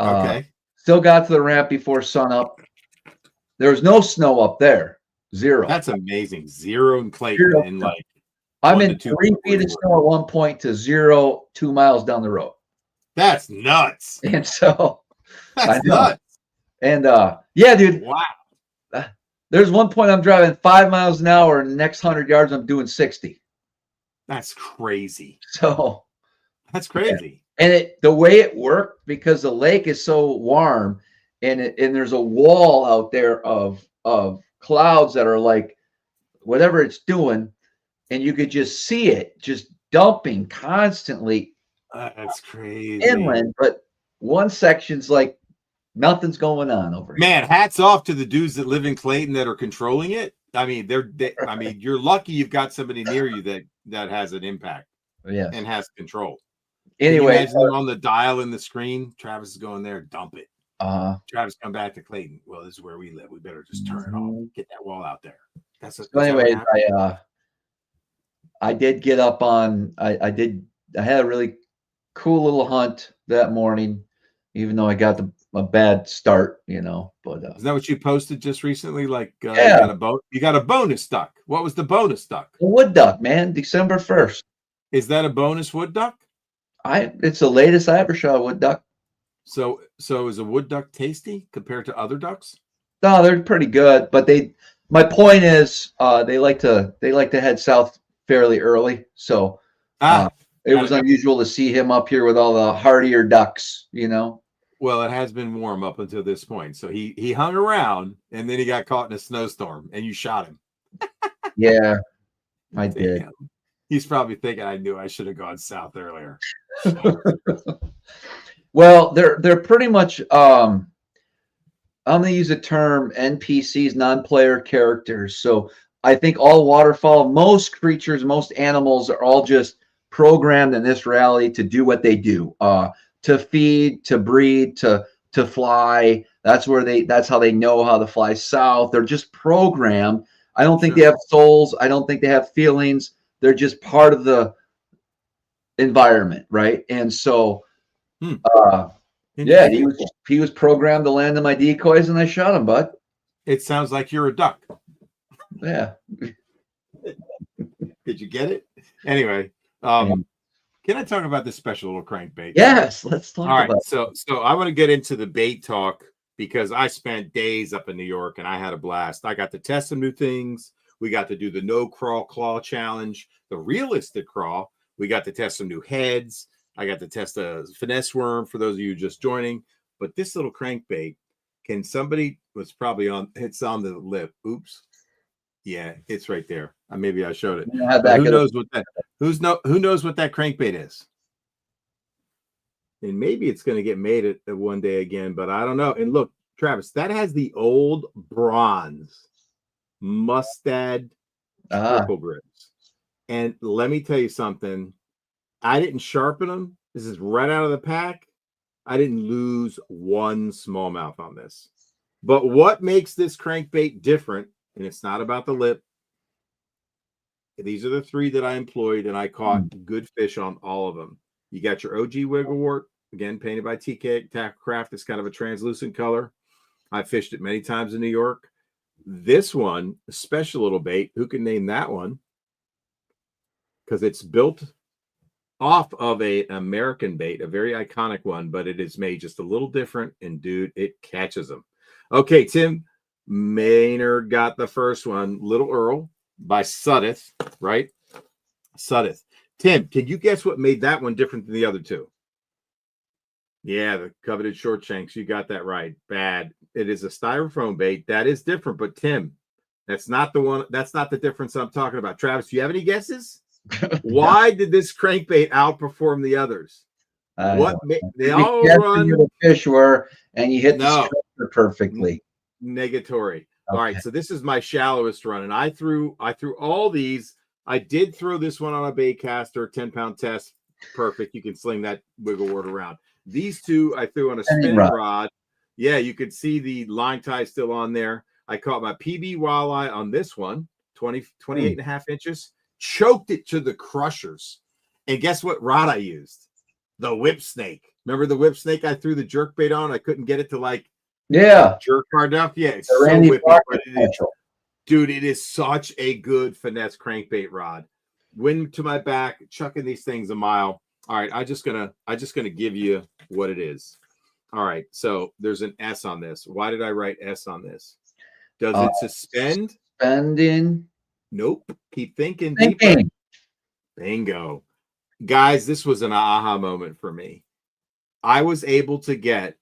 Okay. Still got to the ramp before sunup. There was no snow up there. 0. That's amazing. 0 in Clayton. 0. And like I'm in 3 feet of snow at one point to 0, 2 miles down the road. That's nuts. And so that's nuts. And yeah, dude. Wow. There's one point I'm driving 5 miles an hour, and the next 100 yards I'm doing 60. That's crazy. So that's crazy. And the way it worked, because the lake is so warm, and there's a wall out there of clouds that are like whatever it's doing, and you could just see it just dumping constantly. That's crazy. Inland, but one section's like nothing's going on over here. Man, hats off to the dudes that live in Clayton that are controlling it. I mean, I mean, you're lucky you've got somebody near you that has an impact. Yeah. And has control. Anyway, on the dial in the screen, Travis is going there, dump it. Travis, come back to Clayton. Well, this is where we live. We better just turn it off. Get that wall out there. Anyways, I did get up on. I had a really cool little hunt that morning, even though I got a bad start, you know. But is that what you posted just recently? Like, yeah, you got a bonus duck. What was the bonus duck? A wood duck, man. December 1st. Is that a bonus wood duck? It's the latest I ever shot a wood duck. So is a wood duck tasty compared to other ducks? No, they're pretty good, but my point is they like to head south fairly early. So it was unusual to see him up here with all the hardier ducks, you know. Well, it has been warm up until this point. So he hung around, and then he got caught in a snowstorm, and you shot him. Yeah, I did. He's probably thinking, I knew I should have gone south earlier. Well, they're pretty much I'm going to use the term NPCs, non-player characters. So I think all waterfowl, most creatures, most animals are all just programmed in this reality to do what they do, to feed, to breed, to to fly. That's how they know how to fly south. They're just programmed. I don't think they have souls. I don't think they have feelings. They're just part of the environment, right? And so, yeah, he was programmed to land in my decoys, and I shot him, bud. It sounds like you're a duck. Yeah. Did you get it? Anyway, can I talk about this special little crankbait? Yes, let's talk about it. So I want to get into the bait talk because I spent days up in New York and I had a blast. I got to test some new things. We got to do the no crawl claw challenge, the realistic crawl. We got to test some new heads. I got to test a finesse worm for those of you just joining. But this little crankbait, can somebody was probably on? It's on the lip. Oops. Yeah, it's right there. Maybe I showed it. Who knows what that? Who knows what that crankbait is? And maybe it's going to get made at one day again, but I don't know. And look, Travis, that has the old bronze mustad triple grips. And let me tell you something. I didn't sharpen them. This is right out of the pack. I didn't lose one smallmouth on this. But what makes this crankbait different, and it's not about the lip. These are the 3 that I employed, and I caught good fish on all of them. You got your OG Wigglewort, again, painted by TK Tacklecraft. It's kind of a translucent color. I fished it many times in New York. This one, a special little bait. Who can name that one? Because it's built off of an American bait, a very iconic one, but it is made just a little different, and dude, it catches them. Okay, Tim Maynard got the first one, Little Earl by Suddeth, right? Suddeth. Tim, can you guess what made that one different than the other 2? Yeah, the coveted short shanks. You got that right. Bad. It is a styrofoam bait. That is different, but Tim, that's not the one. That's not the difference I'm talking about. Travis, do you have any guesses? Why did this crankbait outperform the others? They all run the fish were, and you hit the structure perfectly. Negatory. Okay. All right, so this is my shallowest run, and I threw all these. I did throw this one on a bait caster, 10-pound test. Perfect. You can sling that Wigglewort around. These 2 I threw on a spin rod. Yeah, you could see the line tie still on there. I caught my PB walleye on this one, 28.5 inches. Choked it to the crushers. And guess what rod I used? The whip snake. Remember the whip snake I threw the jerk bait on? I couldn't get it to jerk hard enough. Yeah, it's so whippy. Dude, it is such a good finesse crankbait rod. Wind to my back, chucking these things a mile. All right, I'm just gonna give you what it is. All right, so there's an S on this. Why did I write S on this? Does it suspend? Suspending. Nope. Keep thinking. Deeper. Bingo. Guys, this was an aha moment for me. I was able to get,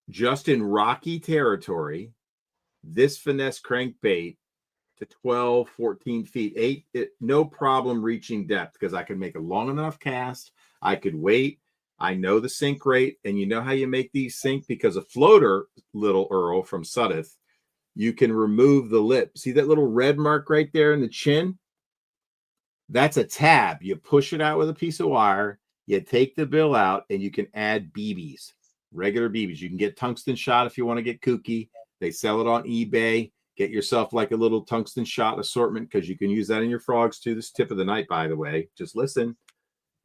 just in rocky territory, this finesse crankbait to 12, 14 feet. No problem reaching depth because I could make a long enough cast. I could wait. I know the sink rate. And you know how you make these sink? Because a floater, Little Earl from Suddeth, you can remove the lip. See that little red mark right there in the chin? That's a tab. You push it out with a piece of wire. You take the bill out, and you can add BBs, regular BBs. You can get tungsten shot if you want to get kooky. They sell it on eBay. Get yourself like a little tungsten shot assortment because you can use that in your frogs too. This tip of the night, by the way. Just listen.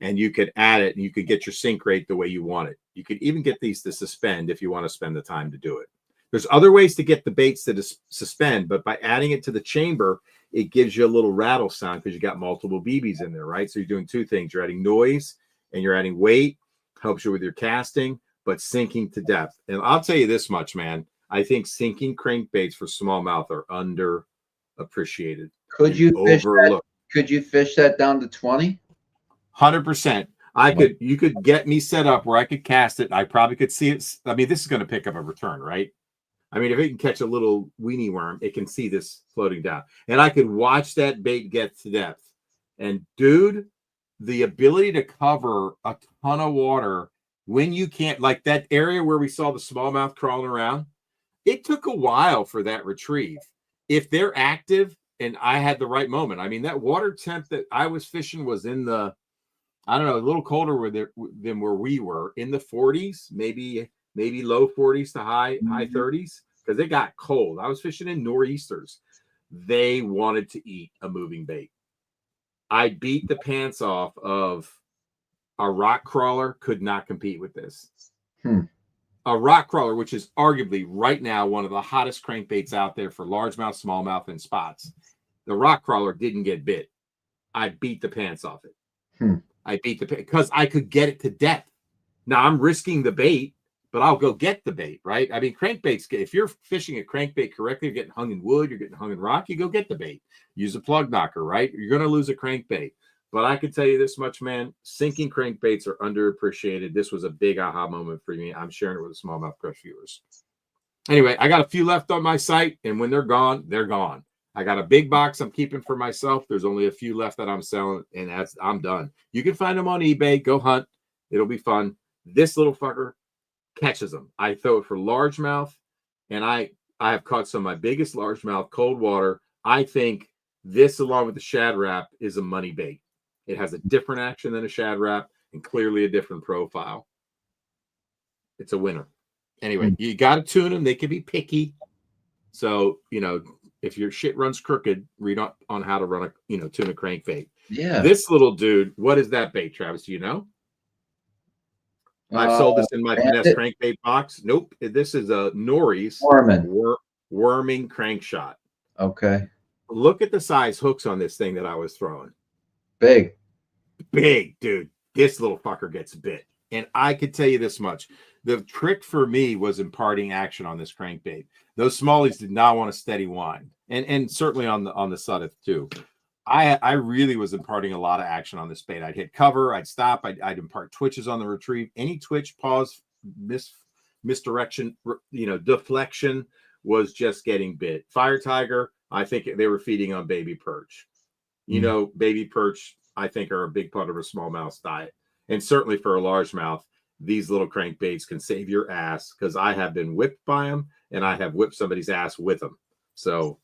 And you could add it, and you could get your sink rate the way you want it. You could even get these to suspend if you want to spend the time to do it. There's other ways to get the baits to suspend, but by adding it to the chamber, it gives you a little rattle sound because you got multiple BBs in there, right? So you're doing 2 things. You're adding noise and you're adding weight, helps you with your casting, but sinking to depth. And I'll tell you this much, man. I think sinking crankbaits for smallmouth are underappreciated. Could you fish that down to 20? 100%. You could get me set up where I could cast it. I probably could see it. I mean, this is going to pick up a return, right? I mean, if it can catch a little weenie worm, it can see this floating down. And I could watch that bait get to depth. And dude, the ability to cover a ton of water when you can't, like that area where we saw the smallmouth crawling around, it took a while for that retrieve. If they're active and I had the right moment, I mean, that water temp that I was fishing was in the, I don't know, a little colder than where we were, in the 40s, maybe maybe low 40s to high 30s, because it got cold. I was fishing in nor'easters. They wanted to eat a moving bait. I beat the pants off of a rock crawler. Could not compete with this. A rock crawler, which is arguably right now one of the hottest crankbaits out there for largemouth, smallmouth, and spots. The rock crawler didn't get bit. I beat the pants off it. I beat the because I could get it to depth. Now I'm risking the bait, but I'll go get the bait, right? I mean, crankbaits, if you're fishing a crankbait correctly, you're getting hung in wood, you're getting hung in rock, you go get the bait. Use a plug knocker, right? You're going to lose a crankbait. But I can tell you this much, man, sinking crankbaits are underappreciated. This was a big aha moment for me. I'm sharing it with the Smallmouth Crush viewers. Anyway, I got a few left on my site, and when they're gone, they're gone. I got a big box I'm keeping for myself. There's only a few left that I'm selling, and I'm done. You can find them on eBay. Go hunt. It'll be fun. This little fucker catches them. I throw it for largemouth, and I have caught some of my biggest largemouth cold water. I think this, along with the Shad Rap, is a money bait. It has a different action than a Shad Rap and clearly a different profile. It's a winner. Anyway, you got to tune them. They can be picky. So, you know, if your shit runs crooked, read on how to run a, tune a crankbait. Yeah. This little dude, what is that bait, Travis? Do you know? I've sold this in my finesse crankbait box. Nope. This is a Norris worming crankshot. Okay. Look at the size hooks on this thing that I was throwing. Big, dude. This little fucker gets bit. And I could tell you this much. The trick for me was imparting action on this crankbait. Those smallies did not want a steady wind. And certainly on the Suddeth too. I really was imparting a lot of action on this bait. I'd hit cover, I'd stop, I'd impart twitches on the retrieve. Any twitch, pause, misdirection, deflection was just getting bit. Fire Tiger, I think they were feeding on baby perch. Baby perch, I think, are a big part of a smallmouth's diet. And certainly for a largemouth, these little crankbaits can save your ass, because I have been whipped by them, and I have whipped somebody's ass with them. So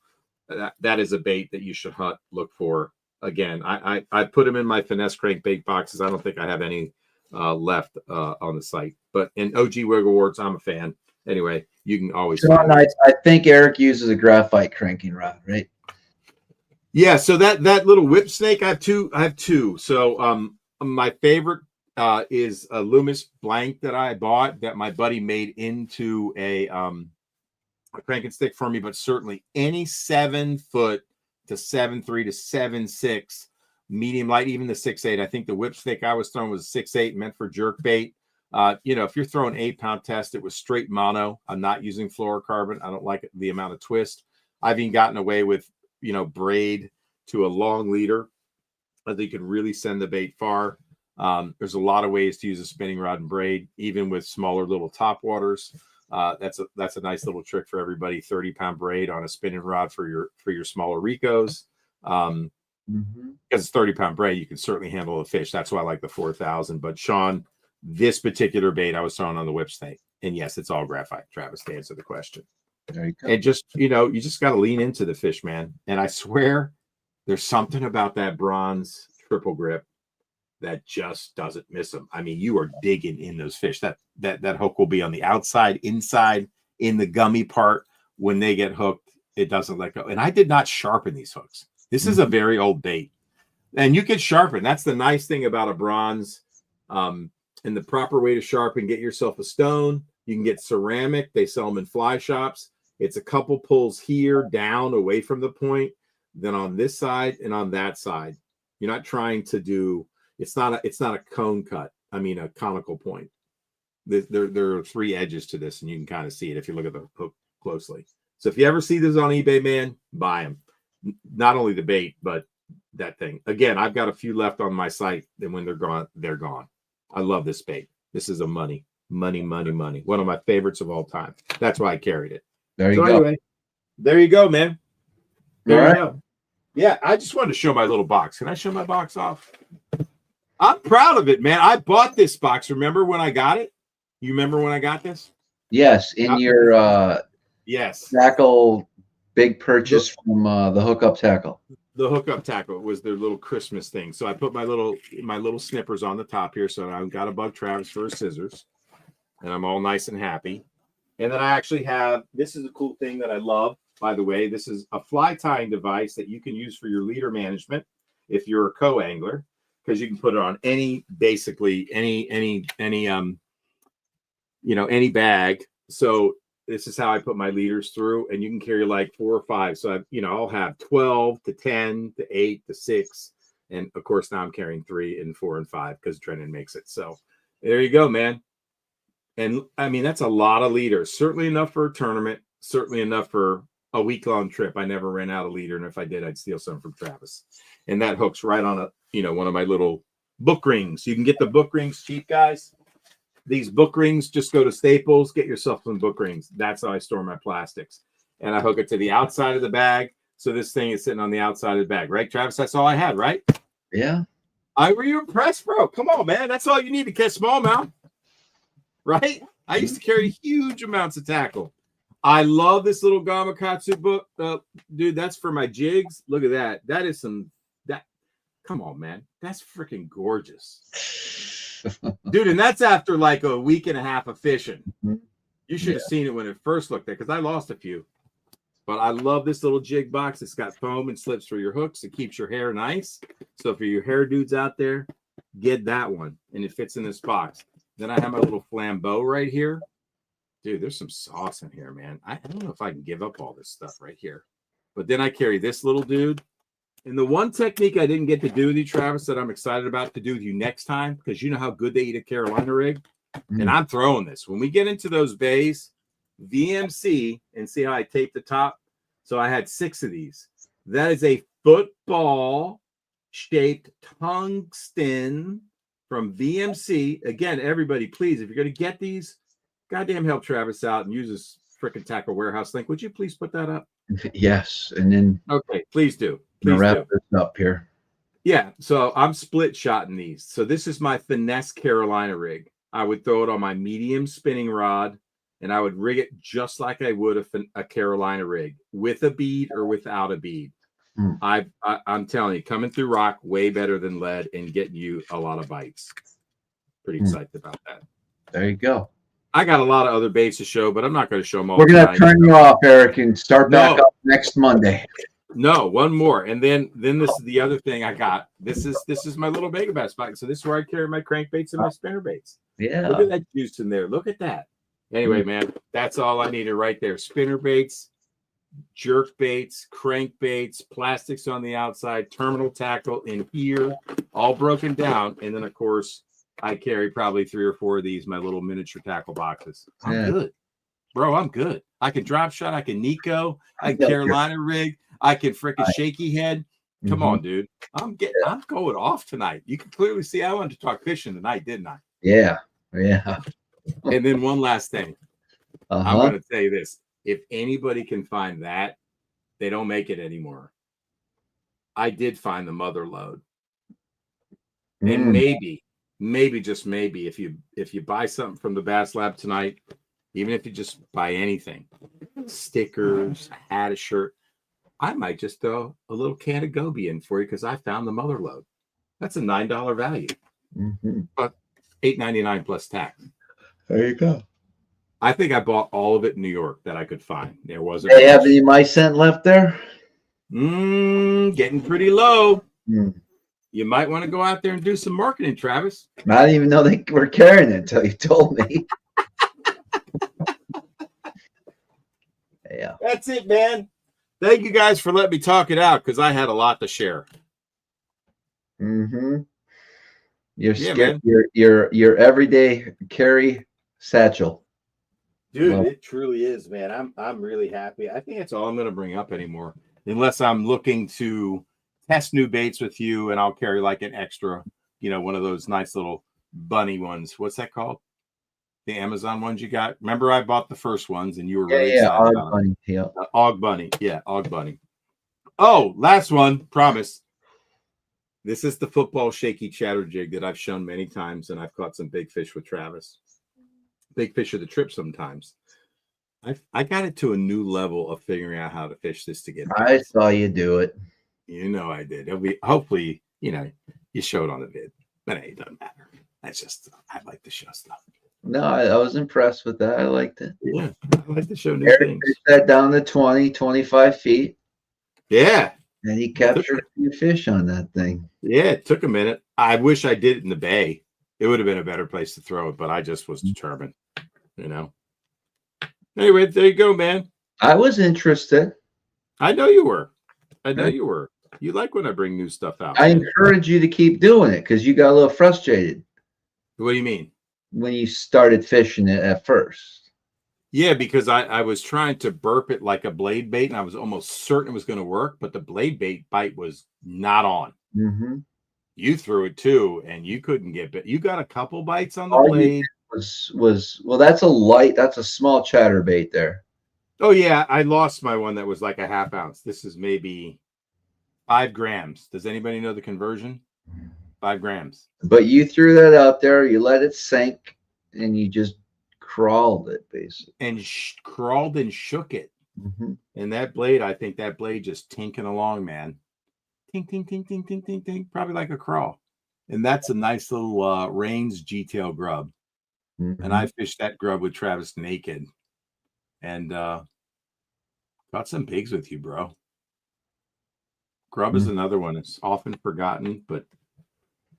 that is a bait that you should hunt, look for. Again, I put them in my finesse crankbait boxes. I don't think I have any left on the site. But in OG Wiggleworts, I'm a fan. Anyway, you can always. Sean, I think Eric uses a graphite cranking rod, right? Yeah, so that little whip snake, I have two. So my favorite is a Loomis blank that I bought that my buddy made into a cranking stick for me, but certainly any 7 foot to 7.3 to 7.6 medium light, even the 6.8. I think the whip snake I was throwing was 6.8, meant for jerk bait. If you're throwing 8-pound test, it was straight mono. I'm not using fluorocarbon. I don't like the amount of twist. I've even gotten away with braid to a long leader. I think you can really send the bait far. There's a lot of ways to use a spinning rod and braid, even with smaller little top waters. That's a nice little trick for everybody. 30-pound braid on a spinning rod for your smaller Ricos. Because it's 30-pound braid, you can certainly handle a fish. That's why I like the 4,000. But Sean, this particular bait I was throwing on the whip snake, and yes, it's all graphite, Travis, to answer the question. There you go. And just, you just got to lean into the fish, man. And I swear there's something about that bronze triple grip that just doesn't miss them. I mean, you are digging in those fish. That hook will be on the outside, inside, in the gummy part. When they get hooked, it doesn't let go. And I did not sharpen these hooks. This is a very old bait. And you can sharpen. That's the nice thing about a bronze. And the proper way to sharpen, get yourself a stone. You can get ceramic. They sell them in fly shops. It's a couple pulls here, down, away from the point, then on this side and on that side. You're not trying to do, it's not a cone cut. I mean, a conical point. There are 3 edges to this, and you can kind of see it if you look at the hook closely. So if you ever see this on eBay, man, buy them. Not only the bait, but that thing. Again, I've got a few left on my site, and when they're gone, they're gone. I love this bait. This is a money. One of my favorites of all time. That's why I carried it. There you go. Anyway, there you go, man. There you All go. Yeah, I just wanted to show my little box. Can I show my box off? I'm proud of it, man. I bought this box. Remember when I got it? You remember when I got this? Yes, in your yes tackle big purchase from the hookup tackle. The hookup tackle was their little Christmas thing. So I put my little snippers on the top here. So I got a bug Travis for his scissors. and I'm all nice and happy. And then I actually have, this is a cool thing that I love, by the way. This is a fly tying device that you can use for your leader management if you're a co-angler, because you can put it on any, basically any any bag. So this is how I put my leaders through, and you can carry like 4 or 5. So I'll have 12 to 10 to 8 to 6. And of course, now I'm carrying 3 and 4 and 5 because Drennan makes it. So there you go, man. And I mean, that's a lot of leaders. Certainly enough for a tournament. Certainly enough for a week-long trip. I never ran out of leader, and if I did, I'd steal some from Travis. And that hooks right on one of my little book rings. You can get the book rings cheap, guys. These book rings, just go to Staples, get yourself some book rings. That's how I store my plastics. And I hook it to the outside of the bag. So this thing is sitting on the outside of the bag, right, Travis? That's all I had, right? Yeah. Were you impressed, bro? Come on, man. That's all you need to catch smallmouth, right? I used to carry huge amounts of tackle. I love this little Gamakatsu book. Dude, that's for my jigs. Look at that. That is come on, man. That's freaking gorgeous. Dude, and that's after like a week and a half of fishing. You should have seen it when it first looked there, because I lost a few. But I love this little jig box. It's got foam and slips for your hooks. It keeps your hair nice. So for your hair dudes out there, get that one. And it fits in this box. Then I have my little flambeau right here. Dude, there's some sauce in here, man. I don't know if I can give up all this stuff right here. But then I carry this little dude. And the one technique I didn't get to do with you, Travis, that I'm excited about to do with you next time, because you know how good they eat a Carolina rig. And I'm throwing this. When we get into those bays, VMC, and see how I tape the top. So I had 6 of these. That is a football-shaped tungsten from VMC. Again, everybody, please, if you're going to get these, goddamn help Travis out and use this frickin' Tackle Warehouse link. Would you please put that up? Yes. And then okay, please do. Please wrap this up here. Yeah, so I'm split shotting these. So this is my finesse Carolina rig. I would throw it on my medium spinning rod, and I would rig it just like I would a Carolina rig, with a bead or without a bead. I'm telling you, coming through rock way better than lead and getting you a lot of bites. Pretty excited about that. There you go. I got a lot of other baits to show, but I'm not going to show them all. We're going to turn you off, Eric, and start back up next Monday. No, one more. And then this is the other thing I got. This is my little mega bass pocket. So this is where I carry my crankbaits and my spinner baits. Yeah. Look at that juice in there. Look at that. Anyway, man, that's all I needed right there. Spinner baits, jerk baits, crankbaits, plastics on the outside, terminal tackle in here, all broken down. And then, of course, I carry probably 3 or 4 of these, my little miniature tackle boxes. I'm good. Bro, I'm good. I can drop shot. I can Nico. I can Carolina rig. I can frickin' shaky head. Come on, dude. I'm going off tonight. You can clearly see I wanted to talk fishing tonight, didn't I? Yeah. Yeah. And then one last thing. I'm going to say this. If anybody can find that, they don't make it anymore. I did find the mother load. And maybe, just maybe, if you buy something from the Bass Lab tonight, even if you just buy anything, stickers, a hat, a shirt, I might just throw a little can of Goby in for you because I found the mother load. That's a $9 value, but $8.99 plus tax. There you go. I think I bought all of it in New York that I could find. There wasn't. Hey, have any my scent left there? Getting pretty low. You might want to go out there and do some marketing, Travis. I didn't even know they were carrying it until you told me. Yeah. That's it, man. Thank you guys for letting me talk it out because I had a lot to share. You're scared. Your everyday carry satchel. Dude, it truly is, man. I'm really happy. I think that's all I'm going to bring up anymore, unless I'm looking to test new baits with you, and I'll carry like an extra, one of those nice little bunny ones. What's that called? The Amazon ones you got. Remember, I bought the first ones, and you were really excited about Bunny. Yeah, Og Bunny. Yeah, Og Bunny. Oh, last one. Promise. This is the football shaky chatter jig that I've shown many times, and I've caught some big fish with Travis. Big fish of the trip sometimes. I got it to a new level of figuring out how to fish this to get. I saw you do it. I did. It'll be hopefully, you show it on the vid. But hey, it doesn't matter. That's just I like to show stuff. No, I was impressed with that. I liked it. Yeah, I like to show new Eric things. fished that down to 20, 25 feet, Yeah, and he captured a few fish on that thing. yeah, it took a minute. I wish I did it in the bay. It would have been a better place to throw it, but I just was determined, you know. Anyway, there you go, man. I was interested. I know you were. I know you were. You like when I bring new stuff out. I man. encourage you to keep doing it because you got a little frustrated What do you mean? when you started fishing it at first. Yeah, because I was trying to burp it like a blade bait, and I was almost certain it was going to work, but the blade bait bite was not on. Mm-hmm. You threw it too, and you couldn't get bit. You got a couple bites on the All you blade. was well, that's a small chatterbait there. Oh yeah, I lost my one that was like a half ounce. This is maybe 5 grams. Does anybody know the conversion? 5 grams. But you threw that out there, you let it sink, and you just crawled it basically. And crawled and shook it. Mm-hmm. And that blade, I think that blade just tinking along, man. Tink, tink, tink, tink, tink, tink, tink. Probably like a crawl. And that's a nice little Rains G-tail grub. Mm-hmm. And I fished that grub with Travis naked. And got some pigs with you, bro. Grub is another one. It's often forgotten, but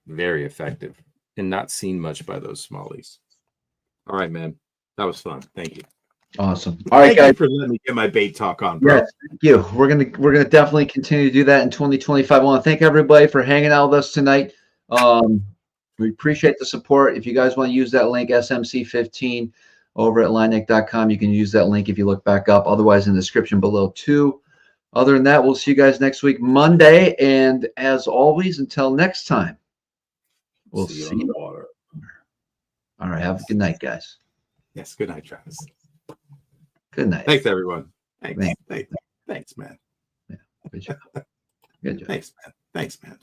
very effective and not seen much by those smallies. All right, man. That was fun. Thank you. Awesome. All right, Thank guys. you for letting me get my bait talk on, bro. Yes, thank you. We're gonna definitely continue to do that in 2025. I want to thank everybody for hanging out with us tonight. We appreciate the support. If you guys want to use that link, SMC15 over at Lynac.com, you can use that link if you look back up. Otherwise, in the description below too. Other than that, we'll see you guys next week, Monday. And as always, until next time, we'll see you on the water. All right. Have a good night, guys. Yes. Good night, Travis. Good night. Thanks, everyone. Thanks. Thanks, man. Yeah, good job. Good job. Thanks, man. Thanks, man.